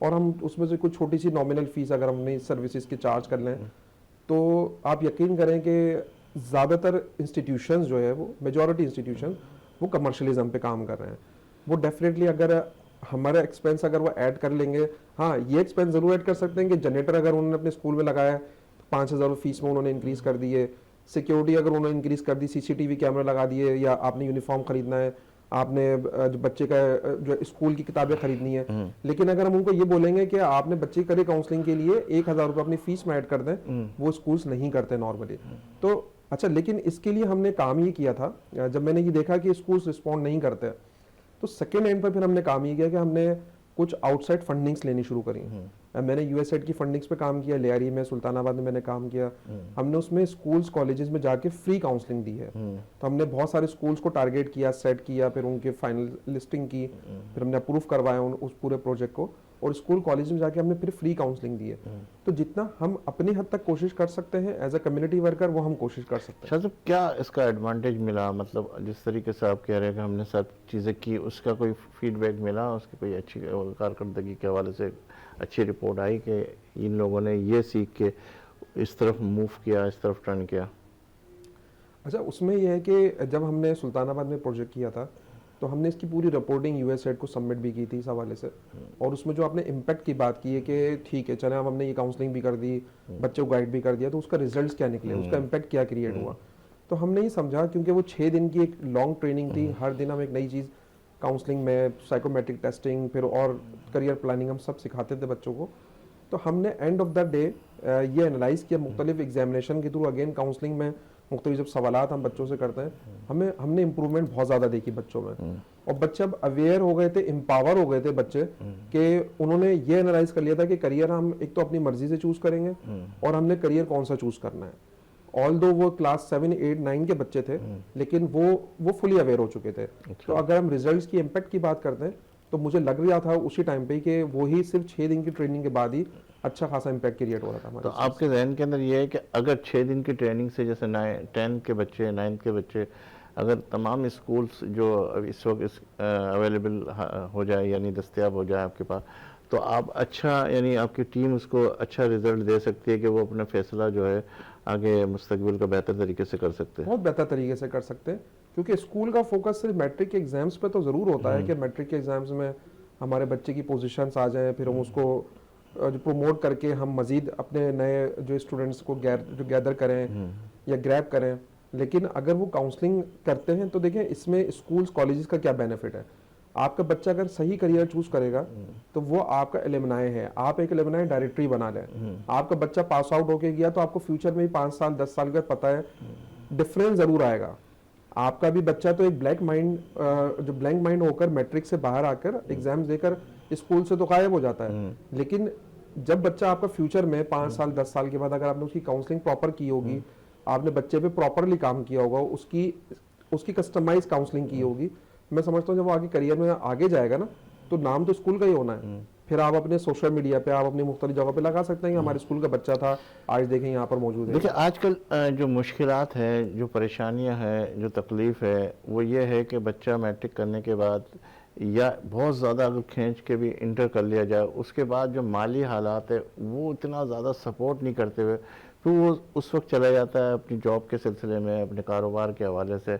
और हम उसमें से कोई छोटी सी नॉमिनल फीस अगर हमने सर्विसेज की चार्ज कर लें, तो आप यकीन करें कि ज़्यादातर इंस्टीट्यूशंस जो है, वो मेजॉरिटी इंस्टीट्यूशन वो कमर्शलिज्म पे काम कर रहे हैं। वो डेफिनेटली अगर हमारा एक्सपेंस अगर वो ऐड कर लेंगे, हाँ ये एक्सपेंस ज़रूर ऐड कर सकते हैं कि जनरेटर अगर उन्होंने अपने स्कूल में लगाया है तो 5,000 फीस में उन्होंने इंक्रीज़ कर दी है, सिक्योरिटी अगर उन्होंने इंक्रीज़ कर दी, CCTV कैमरा लगा दिए, या आपने यूनिफॉर्म खरीदना है, आपने जो बच्चे का जो स्कूल की किताबें खरीदनी है। लेकिन अगर हम उनको ये बोलेंगे कि आपने बच्चे करे काउंसलिंग के लिए 1,000 रुपये अपनी फीस में ऐड कर दें, वो स्कूल्स नहीं करते नॉर्मली। तो अच्छा, लेकिन इसके लिए हमने काम ये किया था, जब मैंने ये देखा कि स्कूल्स रिस्पॉन्ड नहीं करते, तो सेकेंड एंड पर फिर हमने काम ये किया कि हमने कुछ आउटसाइड फंडिंग्स लेनी शुरू करी। मैंने यूएसएड की फंडिंग्स पे काम किया, लियारी में, सुल्तानाबाद में मैंने काम किया। हमने उसमें स्कूल्स कॉलेजेस में जाके फ्री काउंसलिंग दी है। तो हमने बहुत सारे स्कूल्स को टारगेट किया, सेट किया, फिर उनके फाइनल लिस्टिंग की, फिर हमने अप्रूव करवाया उस पूरे प्रोजेक्ट को, और स्कूल कॉलेज में जाके हमने फिर फ्री काउंसलिंग दी है। तो जितना हम अपनी हद तक कोशिश कर सकते हैं एज अ कम्युनिटी वर्कर, वो हम कोशिश कर सकते हैं। शायद क्या इसका एडवांटेज मिला, मतलब जिस तरीके से आप कह रहे हैं कि हमने सब चीज़ें की, उसका कोई फीडबैक मिला, उसकी कोई अच्छी कारकर्दगी के हवाले से अच्छी रिपोर्ट आई कि इन लोगों ने ये सीख के इस तरफ मूव किया, इस तरफ टर्न किया? अच्छा, उसमें यह है कि जब हमने सुल्तानाबाद में प्रोजेक्ट किया था तो हमने इसकी पूरी रिपोर्टिंग यूएसएड को सबमिट भी की थी इस हवाले से। और उसमें जो आपने इम्पैक्ट की बात की है कि ठीक है चले, अब हमने ये काउंसलिंग भी कर दी, बच्चों को गाइड भी कर दिया, तो उसका रिजल्ट्स क्या निकले, उसका इम्पैक्ट क्या क्रिएट हुआ। तो हमने ये समझा, क्योंकि वो 6 दिन की एक लॉन्ग ट्रेनिंग थी, हर दिन हम एक नई चीज़ काउंसलिंग में, साइकोमेट्रिक टेस्टिंग, फिर और करियर प्लानिंग हम सब सिखाते थे बच्चों को। तो हमने एंड ऑफ द डे ये एनालाइज किया मुख्तलिफ एग्जामिनेशन के थ्रू, अगेन काउंसलिंग में मुख्तलिफ जब सवालात हम बच्चों से करते हैं, हमने इम्प्रूवमेंट बहुत ज़्यादा देखी बच्चों में। और बच्चे अब अवेयर हो गए थे, एम्पावर हो गए थे बच्चे, कि उन्होंने ये एनालाइज कर लिया था कि करियर हम एक तो अपनी मर्जी से चूज करेंगे, और हमने करियर कौन सा चूज करना है। ऑल दो वो क्लास 7, 8, 9 के बच्चे थे, लेकिन वो फुली अवेयर हो चुके थे। तो अगर हम रिजल्ट्स की इम्पैक्ट की बात करते हैं, तो मुझे लग रहा था उसी टाइम पे कि वो ही सिर्फ 6 दिन की ट्रेनिंग के बाद ही अच्छा खासा इम्पैक्ट क्रिएट हो रहा था हमारे। तो आपके जहन के अंदर ये है कि अगर 6 दिन की ट्रेनिंग से, जैसे 10th के बच्चे, 9th के बच्चे, अगर तमाम स्कूल्स जो इस वक्त अवेलेबल हो जाए, यानी दस्तयाब हो जाए आपके पास, तो आप अच्छा, यानी आपकी टीम उसको अच्छा रिजल्ट दे सकती है कि वो अपना फैसला जो है आगे मुस्तकबिल का बेहतर तरीके से कर सकते हैं? बहुत बेहतर तरीके से कर सकते हैं, क्योंकि स्कूल का फोकस सिर्फ मैट्रिक के एग्जाम्स पे तो ज़रूर होता है कि मैट्रिक के एग्जाम्स में हमारे बच्चे की पोजीशंस आ जाएं, फिर हम उसको जो प्रमोट करके हम मज़ीद अपने नए जो स्टूडेंट्स को जो गैदर करें या ग्रैब करें। लेकिन अगर वो काउंसलिंग करते हैं तो देखें, इसमें स्कूल्स कॉलेजेस का क्या बेनिफिट है। आपका बच्चा अगर सही करियर चूज करेगा तो वो आपका एलिमनाई है, आप एक एलिमनाई डायरेक्टरी बना लें। आपका बच्चा पास आउट होके गया तो आपको फ्यूचर में 5 साल 10 साल का पता है, डिफरेंस जरूर आएगा। आपका भी बच्चा तो एक जो ब्लैंक माइंड होकर मैट्रिक से बाहर आकर एग्जाम्स देकर स्कूल से तो गायब हो जाता है। लेकिन जब बच्चा आपका फ्यूचर में 5 साल 10 साल के बाद अगर आपने उसकी काउंसलिंग प्रॉपर की होगी, आपने बच्चे पे प्रॉपरली काम किया होगा, उसकी कस्टमाइज काउंसलिंग की होगी, मैं समझता हूँ जब वो आगे करियर में आगे जाएगा ना, तो नाम तो स्कूल का ही होना है। फिर आप अपने सोशल मीडिया पे, आप अपनी मुख्तलिफ जगह पे लगा सकते हैं कि हमारे स्कूल का बच्चा था, आज देखें यहाँ पर मौजूद है। देखिए, आजकल जो मुश्किलात हैं, जो परेशानियां हैं, जो तकलीफ़ है, वो ये है कि बच्चा मैट्रिक करने के बाद या बहुत ज़्यादा अगर खींच के भी इंटर कर लिया जाए, उसके बाद जो माली हालात है वो इतना ज़्यादा सपोर्ट नहीं करते हुए, तो वो उस वक्त चला जाता है अपनी जॉब के सिलसिले में, अपने कारोबार के हवाले से।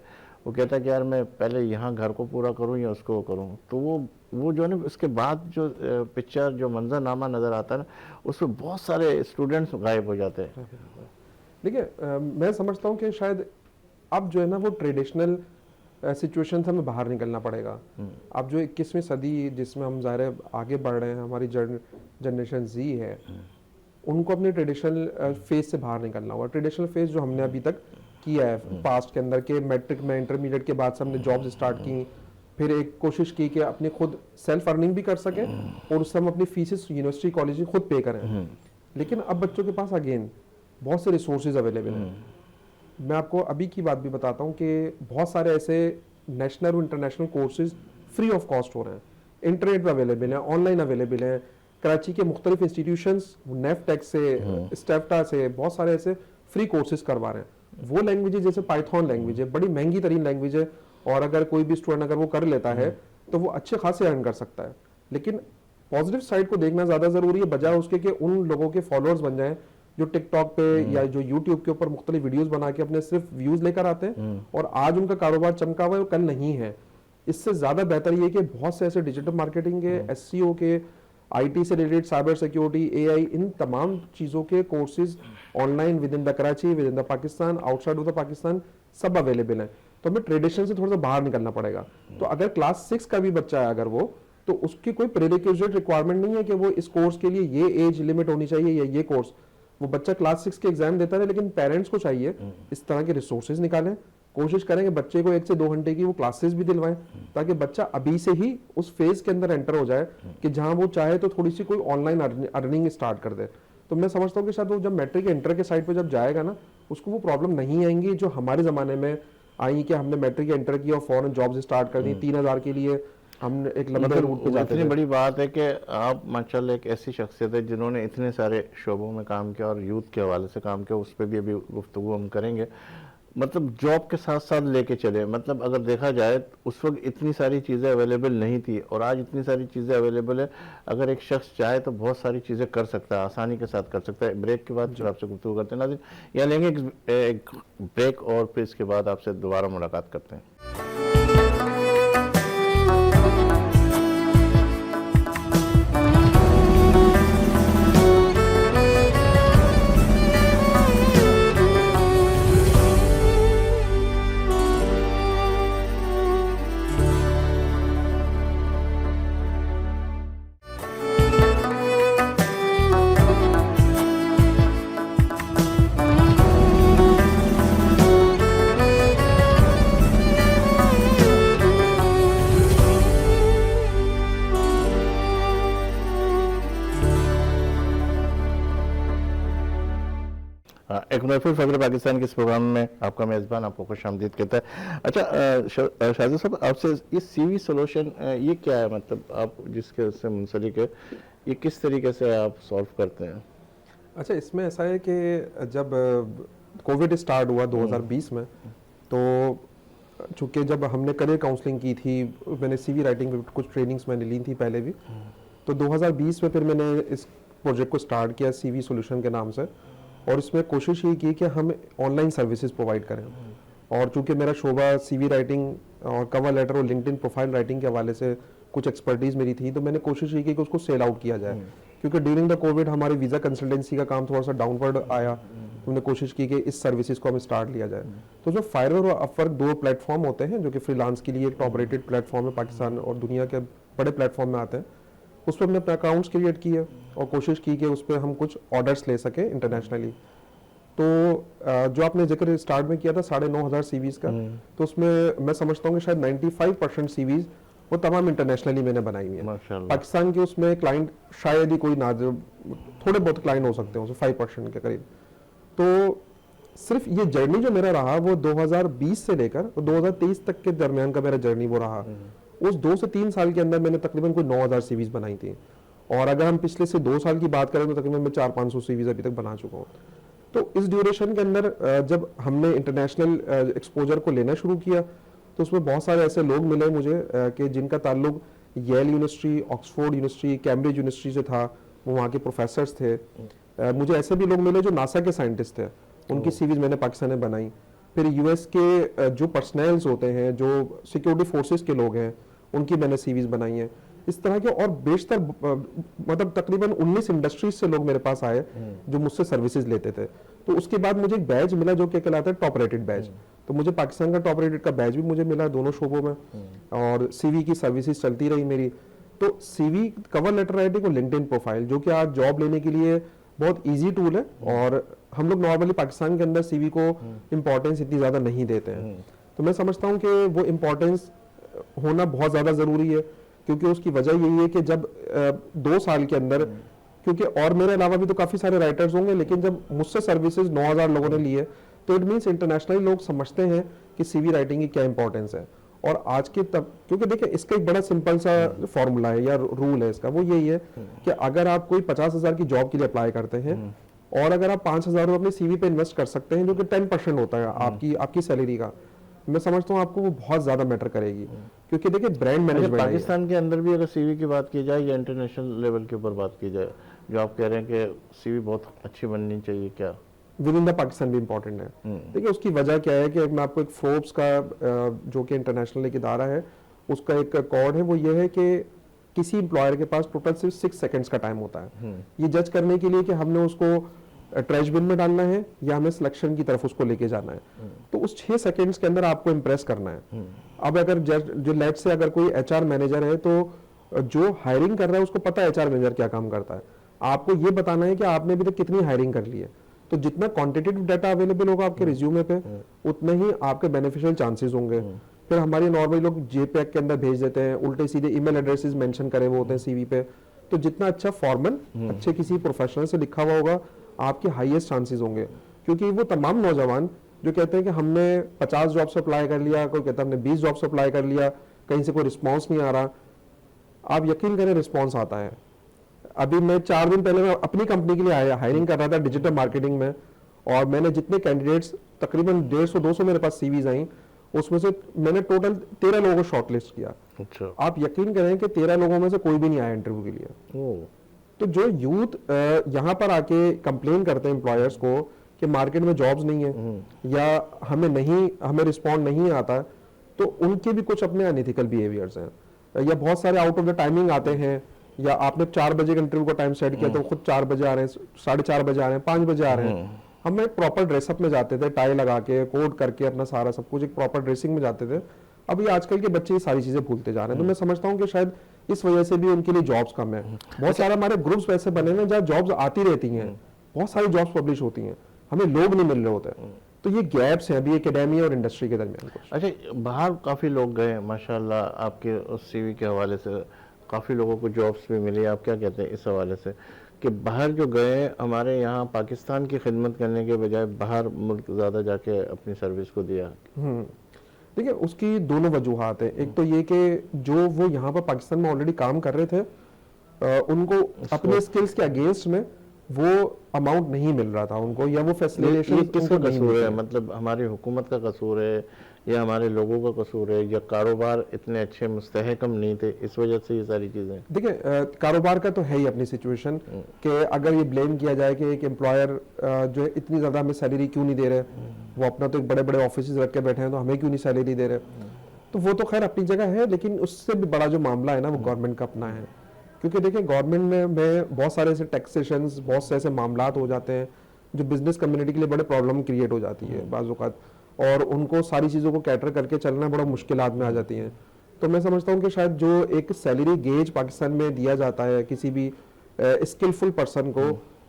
वो कहता है कि यार मैं पहले यहाँ घर को पूरा करूँ या उसको करूँ। तो वो जो है ना, उसके बाद जो पिक्चर, जो मंजरनामा नज़र आता है ना, उसमें बहुत सारे स्टूडेंट्स गायब हो जाते हैं। देखिए, मैं समझता हूँ कि शायद अब जो है ना वो ट्रेडिशनल सिचुएशन से हमें बाहर निकलना पड़ेगा। अब जो 21वीं सदी जिसमें हम ज़ाहिर है आगे बढ़ रहे हैं, हमारी जनरेशन जी है, उनको अपने ट्रेडिशनल फेज से बाहर निकलना होगा। ट्रेडिशनल फेज जो हमने अभी तक किया है पास्ट के अंदर के मैट्रिक में, इंटरमीडिएट के बाद से हमने जॉब्स स्टार्ट की, फिर एक कोशिश की कि अपने खुद सेल्फ अर्निंग भी कर सके और उससे हम अपनी फीसेस यूनिवर्सिटी कॉलेज खुद पे करें। लेकिन अब बच्चों के पास अगेन बहुत से रिसोर्सेज अवेलेबल हैं। मैं आपको अभी की बात भी बताता हूँ कि बहुत सारे ऐसे नेशनल और international courses free of cost हो रहे हैं, इंटरनेट पर अवेलेबल हैं, ऑनलाइन अवेलेबल हैं। कराची के मुख्तलिफ इंस्टीट्यूशंस नेफ्टेक से, स्टेफ्टा से बहुत सारे ऐसे फ्री कोर्सेज करवा रहे हैं। वो लैंग्वेजेस जैसे पाइथन लैंग्वेज है, बड़ी महंगी तरीन लैंग्वेज है, और अगर कोई भी स्टूडेंट अगर वो कर लेता है तो वो अच्छे खासे अर्न कर सकता है। लेकिन पॉजिटिव साइड को देखना ज़्यादा ज़रूरी है, बजाय उसके कि उन लोगों के फॉलोअर्स बन जाएं जो टिकटॉक पे या जो यूट्यूब के ऊपर मुख्तलिफ वीडियोस बना के अपने सिर्फ व्यूज लेकर आते हैं और आज उनका कारोबार चमका हुआ है, कल नहीं है। इससे ज़्यादा बेहतर ये कि बहुत से ऐसे डिजिटल मार्केटिंग के, SEO के, IT से रिलेटेड, साइबर सिक्योरिटी, AI, इन तमाम चीज़ों के courses online with in the Karachi, with in the Pakistan, outside of the Pakistan सब अवेलेबल हैं। तो हमें ट्रेडिशन से थोड़ा सा बाहर निकलना पड़ेगा। तो अगर क्लास 6 का भी बच्चा है अगर वो, तो उसकी कोई प्रीरिक्विजिट रिक्वायरमेंट नहीं है कि वो इस कोर्स के लिए ये एज लिमिट होनी चाहिए या ये कोर्स। वो बच्चा क्लास 6 के एग्जाम देता है, लेकिन पेरेंट्स को चाहिए इस तरह के रिसोर्सेज निकालें, कोशिश करेंगे बच्चे को 1 से 2 घंटे की वो क्लासेस भी दिलवाएं, ताकि बच्चा अभी से ही उस फेज के अंदर एंटर हो जाए कि जहां वो चाहे तो थोड़ी सी कोई ऑनलाइन अर्निंग स्टार्ट कर दे। तो मैं समझता हूँ कि शायद वो जब मैट्रिक इंटर के साइड पे जब जाएगा ना, उसको वो प्रॉब्लम नहीं आएंगी जो हमारे ज़माने में आई कि हमने मैट्रिक इंटर किया और फौरन जॉब्स स्टार्ट कर दी। 3000 के लिए हम एक लंबे रूट पे जाते थे। इतनी बड़ी बात है कि आप माशाल्लाह एक ऐसी शख्सियत है जिन्होंने इतने सारे शोबों में काम किया और यूथ के हवाले से काम किया, उस पर भी अभी गुफ्तगू हम करेंगे। मतलब जॉब के साथ साथ लेके चले, मतलब अगर देखा जाए तो उस वक्त इतनी सारी चीज़ें अवेलेबल नहीं थी और आज इतनी सारी चीज़ें अवेलेबल है। अगर एक शख्स चाहे तो बहुत सारी चीज़ें कर सकता है, आसानी के साथ कर सकता है। ब्रेक के बाद फिर आपसे गुफ्तगू करते हैं नाज़रीन, यहाँ लेंगे एक ब्रेक और फिर इसके बाद आपसे दोबारा मुलाकात करते हैं। एक महफिल फजर पाकिस्तान के इस प्रोग्राम में आपका मेज़बान आपको खुश आमदीद कहता है। अच्छा शाहिद साहब, आपसे ये CV सोल्यूशन ये क्या है, मतलब आप जिसके उससे मुंसलिक है, ये किस तरीके से आप सॉल्व करते हैं? अच्छा, इसमें ऐसा है कि जब कोविड स्टार्ट हुआ 2020 में, तो चूँकि जब हमने करियर काउंसलिंग की थी, मैंने CV राइटिंग पे कुछ ट्रेनिंग्स मैंने ली थी पहले भी, तो 2020 में फिर मैंने इस प्रोजेक्ट को स्टार्ट किया CV सोल्यूशन के नाम से, और इसमें कोशिश ये की कि हम ऑनलाइन सर्विसेज प्रोवाइड करें। और चूंकि मेरा शोबा CV राइटिंग और कवर लेटर और लिंक्डइन प्रोफाइल राइटिंग के हवाले से कुछ एक्सपर्टीज मेरी थी, तो मैंने कोशिश ये की कि उसको सेल आउट किया जाए, क्योंकि ड्यूरिंग द कोविड हमारी वीज़ा कंसल्टेंसी का काम थोड़ा सा डाउनवर्ड आया। हमने कोशिश की कि इस सर्विसेज को हमें स्टार्ट लिया जाए। तो जो फाइवर और अपवर्क 2 प्लेटफॉर्म होते हैं जो कि फ्रीलांस के लिए एक टॉप रेटेड प्लेटफॉर्म है, पाकिस्तान और दुनिया के बड़े प्लेटफॉर्म में आते हैं, उस पर हमने अपने अकाउंट्स क्रिएट किए और कोशिश की कि उस पर हम कुछ ऑर्डर्स ले सकें इंटरनेशनली। तो जो आपने जिक्र स्टार्ट में किया था 9,500 CVs का, तो उसमें मैं समझता हूँ कि शायद 95% CVs वो तमाम इंटरनेशनली मैंने बनाई हुई है। माशाल्लाह। पाकिस्तान के उसमें क्लाइंट शायद ही कोई ना, थोड़े बहुत क्लाइंट हो सकते हैं उसमें 5% के करीब। तो सिर्फ ये जर्नी जो मेरा रहा वो 2020 से लेकर 2023 तक के दरमियान का मेरा जर्नी वो रहा। उस 2 से 3 साल के अंदर मैंने तकरीबन कोई 9,000 CVs बनाई थी, और अगर हम पिछले से 2 साल की बात करें तो तकरीबन मैं 400-500 CVs अभी तक बना चुका हूँ। तो इस ड्यूरेशन के अंदर जब हमने इंटरनेशनल एक्सपोजर को लेना शुरू किया, तो उसमें बहुत सारे ऐसे लोग मिले मुझे कि जिनका ताल्लुक Yale University, Oxford University, Cambridge University से था, वो वहाँ के प्रोफेसर्स थे। मुझे ऐसे भी लोग मिले जो नासा के साइंटिस्ट थे, उनकी सीरीज मैंने पाकिस्तान में बनाई। फिर यूएस के जो पर्सनल्स होते हैं, जो सिक्योरिटी फोर्सेस के लोग हैं, उनकी मैंने सीरीज बनाई है। इस तरह के और बेशतर मतलब तकरीबन 19 इंडस्ट्रीज से लोग मेरे पास आए जो मुझसे सर्विसेज लेते थे। तो उसके बाद मुझे एक बैज मिला जो कि कहलाता है टॉप रेटेड बैज। तो मुझे पाकिस्तान का टॉप रेटेड का बैज भी मुझे मिला दोनों शोबों में, और सीवी की सर्विसेज चलती रही मेरी। तो सीवी, कवर लेटर राइटिंग और लिंक्डइन प्रोफाइल, जो कि आज जॉब लेने के लिए बहुत इजी टूल है, और हम लोग नॉर्मली पाकिस्तान के अंदर सीवी को इम्पोर्टेंस इतनी ज़्यादा नहीं देते हैं। तो मैं समझता हूँ कि वो इम्पोर्टेंस होना बहुत ज़्यादा ज़रूरी है, क्योंकि उसकी वजह यही है कि जब 2 साल के अंदर, क्योंकि और मेरे अलावा भी तो काफ़ी सारे राइटर्स होंगे, लेकिन जब मुझसे सर्विसेज 9,000 लोगों ने लिए, तो इट मीन्स इंटरनेशनली लोग समझते हैं कि सीवी राइटिंग की क्या इंपॉर्टेंस है। और आज के तब, क्योंकि देखिए इसका एक बड़ा सिंपल सा फॉर्मूला है या रूल है इसका, वो यही है कि अगर आप कोई 50,000 की जॉब के लिए अप्लाई करते हैं, और अगर आप 5,000 रुपये अपनी सीवी पे इन्वेस्ट कर सकते हैं, जो कि 10% होता है आपकी सैलरी का, मैं समझता हूँ आपको वो बहुत ज्यादा मैटर करेगी। क्योंकि देखिए ब्रांड मैनेजमेंट, पाकिस्तान के अंदर भी अगर सीवी की बात की जाए या इंटरनेशनल लेवल के ऊपर बात की जाए, जो आप कह रहे हैं कि सीवी बहुत अच्छी बननी चाहिए, क्या विद इन द पाकिस्तान भी इंपॉर्टेंट है? देखिए उसकी वजह क्या है कि मैं आपको एक फोर्ब्स का जो कि इंटरनेशनल एक इदारा है, उसका एक कोड है, वो ये है कि किसी एम्प्लॉयर के पास टोटल सिर्फ 6 सेकंड्स का टाइम होता है ये जज करने के लिए कि हमने उसको ट्रैश बिन में डालना है या हमें सिलेक्शन की तरफ उसको लेके जाना है। तो उस 6 सेकंड्स के अंदर आपको इम्प्रेस करना है। अब अगर जो लेट से अगर कोई एचआर मैनेजर है, तो जो हायरिंग कर रहा है उसको पता है एचआर मैनेजर क्या काम करता है, आपको ये बताना है कि आपने अभी तक कितनी हायरिंग कर ली है। तो जितना क्वांटिटेटिव डाटा अवेलेबल होगा आपके रिज्यूमे पे, उतने ही आपके बेनिफिशियल चांसेस होंगे। फिर हमारे नॉर्मली लोग जेपैक के अंदर भेज देते हैं, उल्टे सीधे ईमेल एड्रेसेस मेंशन करे हुए होते हैं सीवी पे। तो जितना अच्छा फॉर्मल अच्छे किसी प्रोफेशनल से लिखा हुआ होगा, आपके हाईएस्ट चांसेस होंगे। क्योंकि वो तमाम नौजवान जो कहते हैं कि हमने 50 जॉब से अप्लाई कर लिया, कोई कहता है हमने 20 जॉब से अप्लाई कर लिया, कहीं से कोई रिस्पॉन्स नहीं आ रहा, आप यकीन करें रिस्पॉन्स आता है। अभी मैं 4 दिन पहले मैं अपनी कंपनी के लिए हायरिंग कर रहा था डिजिटल मार्केटिंग में, और मैंने जितने कैंडिडेट्स तकरीबन 150-200 मेरे पास सीवीज आई, उसमें से मैंने टोटल 13 लोगों को शॉर्टलिस्ट किया। अच्छा। आप यकीन करें कि 13 लोगों में से कोई भी नहीं आया इंटरव्यू के लिए। ओह। तो जो यूथ यहाँ पर आके कंप्लेन करते हैं एम्प्लॉयर्स को कि मार्केट में जॉब्स नहीं है या हमें रिस्पॉन्ड नहीं आता, तो उनके भी कुछ अपने अनइथिकल बिहेवियर्स हैं, या बहुत सारे आउट ऑफ द टाइमिंग आते हैं, या आपने 4 बजे का इंटरव्यू का टाइम सेट किया तो खुद 4 बजे आ रहे हैं, 4:30 बजे आ रहे हैं, 5 बजे आ रहे हैं। हम एक प्रॉपर ड्रेसअप में जाते थे, टाई लगा के, कोट करके, अपना सारा सब कुछ एक प्रॉपर ड्रेसिंग में जाते थे। अब ये आजकल के बच्चे ये सारी चीजें भूलते जा रहे हैं, तो मैं समझता हूँ कि शायद इस वजह से भी उनके लिए जॉब्स कम है। बहुत सारे हमारे ग्रुप्स वैसे बने हैं जहाँ जॉब्स आती रहती हैं, बहुत सारी जॉब्स पब्लिश होती हैं, हमें लोग नहीं मिल रहे होते। तो ये गैप्स हैं अभी एकेडमी और इंडस्ट्री के दरमियान कुछ। अच्छा, बाहर काफ़ी लोग गए माशाल्लाह, आपके उस सीवी के हवाले से काफ़ी लोगों को जॉब्स भी मिली। आप क्या कहते हैं इस हवाले से कि बाहर जो गए, हमारे यहाँ पाकिस्तान की खिदमत करने के बजाय बाहर मुल्क ज़्यादा जाके अपनी सर्विस को दिया? देखिए, उसकी दोनों वजूहात हैं। एक तो ये कि जो वो यहाँ पर पाकिस्तान में ऑलरेडी काम कर रहे थे, उनको अपने स्किल्स के अगेंस्ट में वो अमाउंट नहीं मिल रहा था उनको, या वो फैसिलिटेशन किसका कसूर है? मतलब हमारी हुकूमत का कसूर है या हमारे लोगों का कसूर है, या कारोबार इतने अच्छे मुस्तहकम नहीं थे इस वजह से ये सारी चीज़ें? देखिए, कारोबार का तो है ही अपनी सिचुएशन कि अगर ये ब्लेम किया जाए कि एक एम्प्लॉयर जो है इतनी ज़्यादा हमें सैलरी क्यों नहीं दे रहे, वो अपना तो एक बड़े बड़े ऑफिस रख के बैठे हैं, तो हमें क्यों नहीं सैलरी दे रहे, तो वो तो खैर अपनी जगह है। लेकिन उससे भी बड़ा जो मामला है ना, वो गवर्नमेंट का अपना है। क्योंकि देखिए, गवर्नमेंट में बहुत सारे ऐसे टैक्सेशंस, बहुत से ऐसे मामलात हो जाते हैं जो बिजनेस कम्युनिटी के लिए बड़े प्रॉब्लम क्रिएट हो जाती है बाज़ औक़ात, और उनको सारी चीज़ों को कैटर करके चलना बड़ा मुश्किलात में आ जाती हैं। तो मैं समझता हूँ कि शायद जो एक सैलरी गेज पाकिस्तान में दिया जाता है किसी भी स्किलफुल पर्सन को,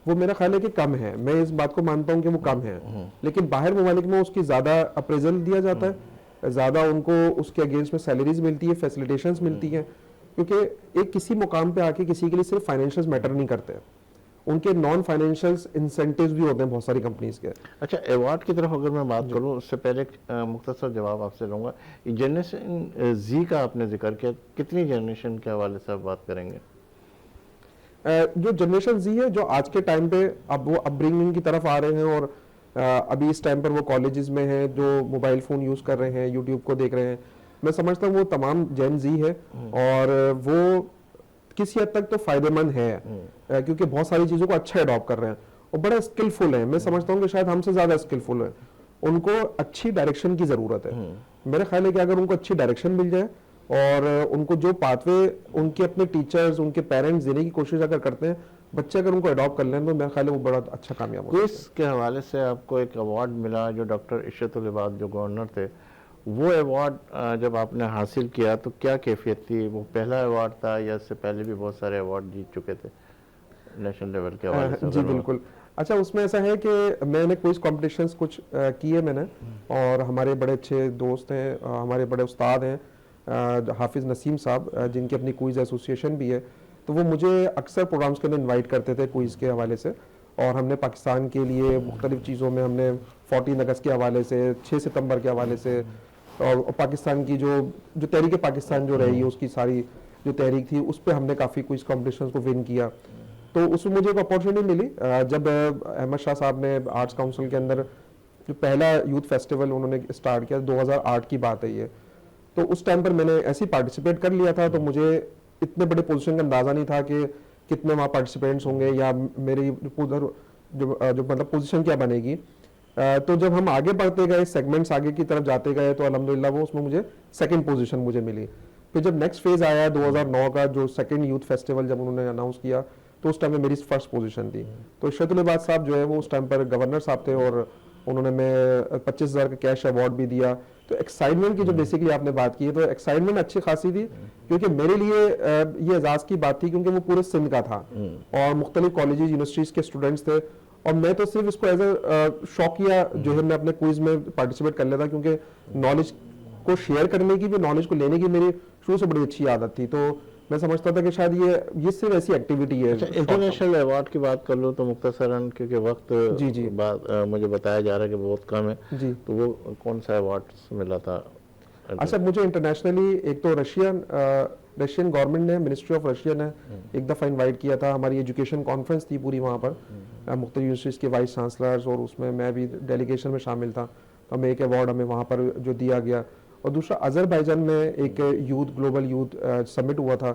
वो मेरा ख्याल है कि कम है। मैं इस बात को मानता हूँ कि वो कम है, लेकिन बाहर ममालिक में उसकी ज़्यादा अप्रेजल दिया जाता है, ज़्यादा उनको उसके अगेंस्ट में सैलरीज मिलती है, फैसिलिटेशंस मिलती हैं। क्योंकि एक किसी मुकाम पे आके किसी के लिए सिर्फ फाइनेंशियल्स मैटर नहीं करते, उनके नॉन फाइनेंशियल्स इंसेंटिव्स भी होते हैं बहुत सारी कंपनीज के। अच्छा, अवार्ड की तरफ अगर मैं बात करूं, उससे पहले मुख्तसर जवाब आपसे लूँगा। जनरेशन जी का आपने जिक्र किया, कितनी जनरेशन के हवाले से आप बात करेंगे? जो जनरेशन जी है, जो आज के टाइम पे अब वो अपब्रिंगिंग की तरफ आ रहे हैं, और अभी इस टाइम पर वो कॉलेजेस में हैं, जो मोबाइल फ़ोन यूज़ कर रहे हैं, यूट्यूब को देख रहे हैं, मैं समझता हूँ वो तमाम जेन जी है, और वो किसी हद तक तो फायदेमंद है, क्योंकि बहुत सारी चीज़ों को अच्छा अडॉप्ट कर रहे हैं और बड़ा स्किलफुल है। मैं समझता हूँ कि शायद हमसे ज़्यादा स्किलफुल है। उनको अच्छी डायरेक्शन की ज़रूरत है। मेरा ख्याल है कि अगर उनको अच्छी डायरेक्शन मिल जाए और उनको जो पाथवे उनके अपने टीचर्स, उनके पेरेंट्स देने की कोशिश अगर करते हैं, बच्चे अगर उनको अडॉप्ट कर लें, तो मेरा ख्याल है वो बड़ा अच्छा कामयाब होगा। इसके हवाले से आपको एक अवार्ड मिला, जो डॉक्टर इशरतुल इबाद जो गवर्नर थे, वो अवार्ड जब आपने हासिल किया तो क्या कैफियत थी? वो पहला अवार्ड था या इससे पहले भी बहुत सारे अवार्ड जीत चुके थे नेशनल लेवल के हवाले से? जी बिल्कुल। अच्छा, उसमें ऐसा है कि मैंने क्विज कॉम्पिटिशन्स कुछ किए मैंने, और हमारे बड़े अच्छे दोस्त हैं, हमारे बड़े उस्ताद हैं हाफिज़ नसीम साहब, जिनकी अपनी क्विज़ एसोसिएशन भी है, तो वो मुझे अक्सर प्रोग्राम्स के अंदर इन्वाइट करते थे क्विज़ के हवाले से, और हमने पाकिस्तान के लिए मुख्तलिफ चीज़ों में हमने 14 अगस्त के हवाले से, 6 सितंबर के हवाले से, और पाकिस्तान की जो तहरीक पाकिस्तान जो रही, उसकी सारी जो तहरीक थी, उस पर हमने काफ़ी क्विज कॉम्पिटिशन्स को विन किया। तो उसमें मुझे एक अपॉर्चुनिटी मिली जब अहमद शाह साहब ने आर्ट्स काउंसिल के अंदर जो पहला यूथ फेस्टिवल उन्होंने स्टार्ट किया, 2008 की बात है ये। तो उस टाइम पर मैंने ऐसे ही पार्टिसिपेट कर लिया था, तो मुझे इतने बड़े पोजीशन का अंदाज़ा नहीं था कि कितने वहाँ पार्टिसिपेंट्स होंगे या मेरी उधर जो मतलब पोजीशन क्या बनेगी। तो जब हम आगे बढ़ते गए, सेगमेंट्स आगे की तरफ जाते गए, तो अल्हम्दुलिल्लाह वो उसमें मुझे सेकंड पोजीशन मुझे मिली। फिर जब नेक्स्ट फेज़ आया 2009 का, जो सेकंड यूथ फेस्टिवल जब उन्होंने अनाउंस किया, तो उस टाइम में मेरी फर्स्ट पोजीशन थी। तो इशरतुल इबाद साहब जो है वो उस टाइम पर गवर्नर साहब थे, और उन्होंने मैं 25,000 का कैश अवार्ड भी दिया। तो एक्साइटमेंट की जो बेसिकली आपने बात की है, तो एक्साइटमेंट अच्छी खासी थी, क्योंकि मेरे लिए ये एजाज़ की बात थी, क्योंकि वो पूरे सिंध का था और मुख्तलिफ कॉलेज यूनिवर्सिटीज़ के स्टूडेंट्स थे, और मैं तो सिर्फ इसको एज ए शौकिया जो है मैं अपने क्विज में पार्टिसिपेट कर लेता, क्योंकि नॉलेज को शेयर करने की भी, नॉलेज को लेने की मेरी शुरू से बड़ी अच्छी आदत थी। तो मैं समझता था कि शायद ये सिर्फ ऐसी एक्टिविटी है। इंटरनेशनल अवार्ड की बात कर लो तो मुख्तसरन, क्योंकि वक्त जी मुझे बताया जा रहा है कि बहुत कम है जी, तो वो कौन सा अवार्ड मिला था? अच्छा, मुझे इंटरनेशनली एक तो रशियन गवर्नमेंट ने, मिनिस्ट्री ऑफ रशिया ने एक दफ़ा इनवाइट किया था, हमारी एजुकेशन कॉन्फ्रेंस थी पूरी वहाँ पर, मुख्तलिफ यूनिवर्सिटीज़ के वाइस चांसलर्स, और उसमें मैं भी डेलीगेशन में शामिल था, तो हमें एक अवार्ड हमें वहाँ पर जो दिया गया। और दूसरा अज़रबैजान में एक यूथ ग्लोबल यूथ समिट हुआ था,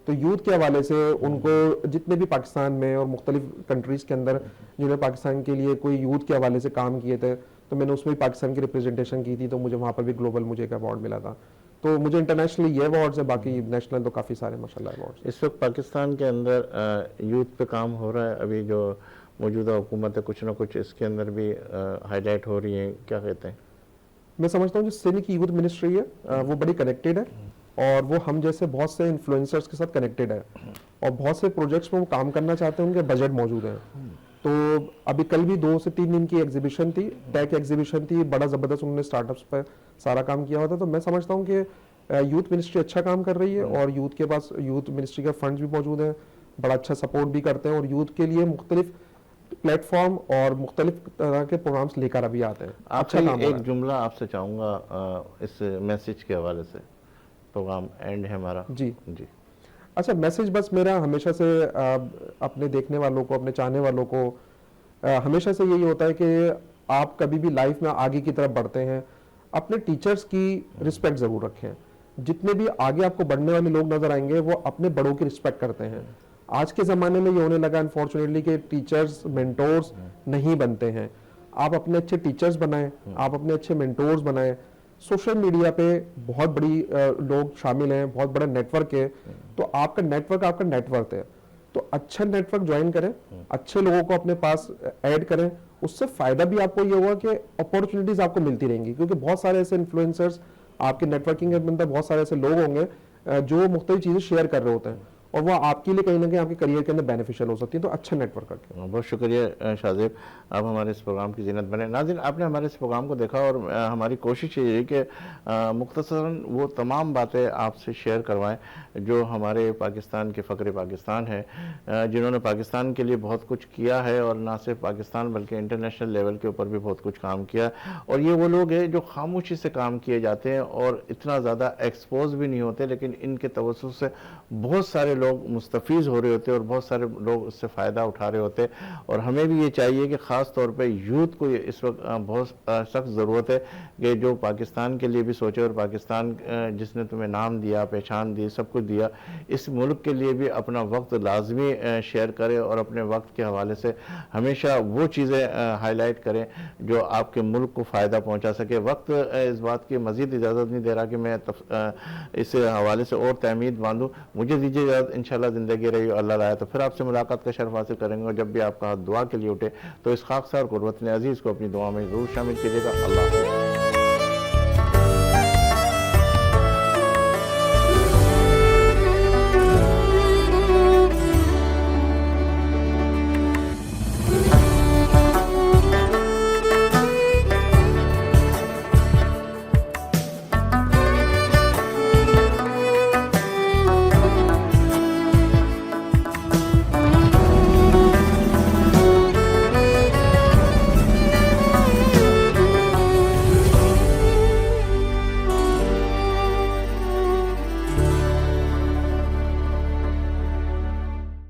तो यूथ के हवाले से उनको जितने भी पाकिस्तान में और मुख्तलिफ कंट्रीज़ के अंदर जिन्होंने पाकिस्तान के लिए कोई यूथ के हवाले से काम किए थे, तो मैंने उसमें भी पाकिस्तान की रिप्रेजेंटेशन की थी, तो मुझे वहाँ पर भी ग्लोबल मुझे एक अवार्ड मिला था। तो मुझे इंटरनेशनली ये अवार्ड्स है, बाकी नेशनल तो काफ़ी सारे माशाल्लाह अवार्ड्स। इस वक्त पाकिस्तान के अंदर यूथ पे काम हो रहा है, अभी जो मौजूदा हुकूमत है कुछ ना कुछ इसके अंदर भी हाईलाइट हो रही है, क्या कहते हैं? मैं समझता हूँ जो सिंध की यूथ मिनिस्ट्री है वो बड़ी कनेक्टेड है, और वो हम जैसे बहुत से इन्फ्लुएंसर्स के साथ कनेक्टेड है, और बहुत से प्रोजेक्ट्स में वो काम करना चाहते हैं, उनके बजट मौजूद है। तो अभी कल भी 2 से 3 दिन की एग्जीबिशन थी, टेक एग्जीबिशन थी, बड़ा ज़बरदस्त उन्होंने स्टार्टअप्स पर सारा काम किया हुआ था। तो मैं समझता हूँ कि यूथ मिनिस्ट्री अच्छा काम कर रही है, और यूथ के पास यूथ मिनिस्ट्री के फंड्स भी मौजूद हैं, बड़ा अच्छा सपोर्ट भी करते हैं, और यूथ के लिए मुख्तलिफ प्लेटफॉर्म और मुख्तलिफ तरह के प्रोग्राम्स लेकर अभी आते हैं। आपसे अच्छा काम हो रहा एक है। जुमला आपसे चाहूँगा इस मैसेज के हवाले से, प्रोग्राम एंड है हमारा। जी जी। अच्छा, मैसेज बस मेरा हमेशा से अपने देखने वालों को, अपने चाहने वालों को हमेशा से यही होता है कि आप कभी भी लाइफ में आगे की तरफ बढ़ते हैं, अपने टीचर्स की रिस्पेक्ट ज़रूर रखें। जितने भी आगे आपको बढ़ने वाले लोग नज़र आएंगे वो अपने बड़ों की रिस्पेक्ट करते हैं। आज के ज़माने में ये होने लगा अनफॉर्चुनेटली कि टीचर्स मेंटोर्स नहीं बनते हैं। आप अपने अच्छे टीचर्स बनाएं, आप अपने अच्छे मेंटोर्स बनाएं। सोशल मीडिया पे बहुत बड़ी लोग शामिल हैं, बहुत बड़ा नेटवर्क है, तो आपका नेटवर्क आपका नेटवर्क है। तो अच्छा नेटवर्क ज्वाइन करें, अच्छे लोगों को अपने पास ऐड करें, उससे फायदा भी आपको ये होगा कि अपॉर्चुनिटीज आपको मिलती रहेंगी, क्योंकि बहुत सारे ऐसे इन्फ्लुएंसर्स आपके नेटवर्किंग के अंदर बहुत सारे ऐसे लोग होंगे जो मुख्तलिफ चीज़ें शेयर कर रहे होते हैं, और वह आपके लिए कहीं ना कहीं आपके करियर के अंदर बेनिफिशियल हो सकती है। तो अच्छा नेटवर्क रखें। बहुत शुक्रिया शाहजेब, आप हमारे इस प्रोग्राम की ज़ीनत बने। नाज़रीन, आपने हमारे इस प्रोग्राम को देखा, और हमारी कोशिश ये है कि मुख्तसरन वो तमाम बातें आपसे शेयर करवाएं जो हमारे पाकिस्तान के फ़ख्र पाकिस्तान है, जिन्होंने पाकिस्तान के लिए बहुत कुछ किया है, और ना सिर्फ पाकिस्तान बल्कि इंटरनेशनल लेवल के ऊपर भी बहुत कुछ काम किया। और ये वो लोग हैं जो खामोशी से काम किए जाते हैं और इतना ज़्यादा एक्सपोज भी नहीं होते, लेकिन इनके तवज्जुह से बहुत सारे लोग मुस्तफ़ीज़ हो रहे होते हैं और बहुत सारे लोग उससे फ़ायदा उठा रहे होते हैं। और हमें भी ये चाहिए कि ख़ास तौर पे यूथ को ये इस वक्त बहुत सख्त ज़रूरत है कि जो पाकिस्तान के लिए भी सोचे, और पाकिस्तान जिसने तुम्हें नाम दिया, पहचान दी, सब कुछ दिया, इस मुल्क के लिए भी अपना वक्त लाजमी शेयर करें, और अपने वक्त के हवाले से हमेशा वो चीज़ें हाईलाइट करें जो आपके मुल्क को फ़ायदा पहुँचा सके। वक्त इस बात की मज़ीद इजाज़त नहीं दे रहा कि मैं इस हवाले से और तहमीद बांधूँ। मुझे दीजिए इजाज़त, इंशाल्लाह ज़िंदगी रही अल्लाह लाया तो फिर आपसे मुलाकात का शर्फ हासिल करेंगे। और जब भी आपका हाथ दुआ के लिए उठे तो इस खाकसार गुरबत अजीज़ को अपनी दुआ में ज़रूर शामिल कीजिएगा। अल्लाह।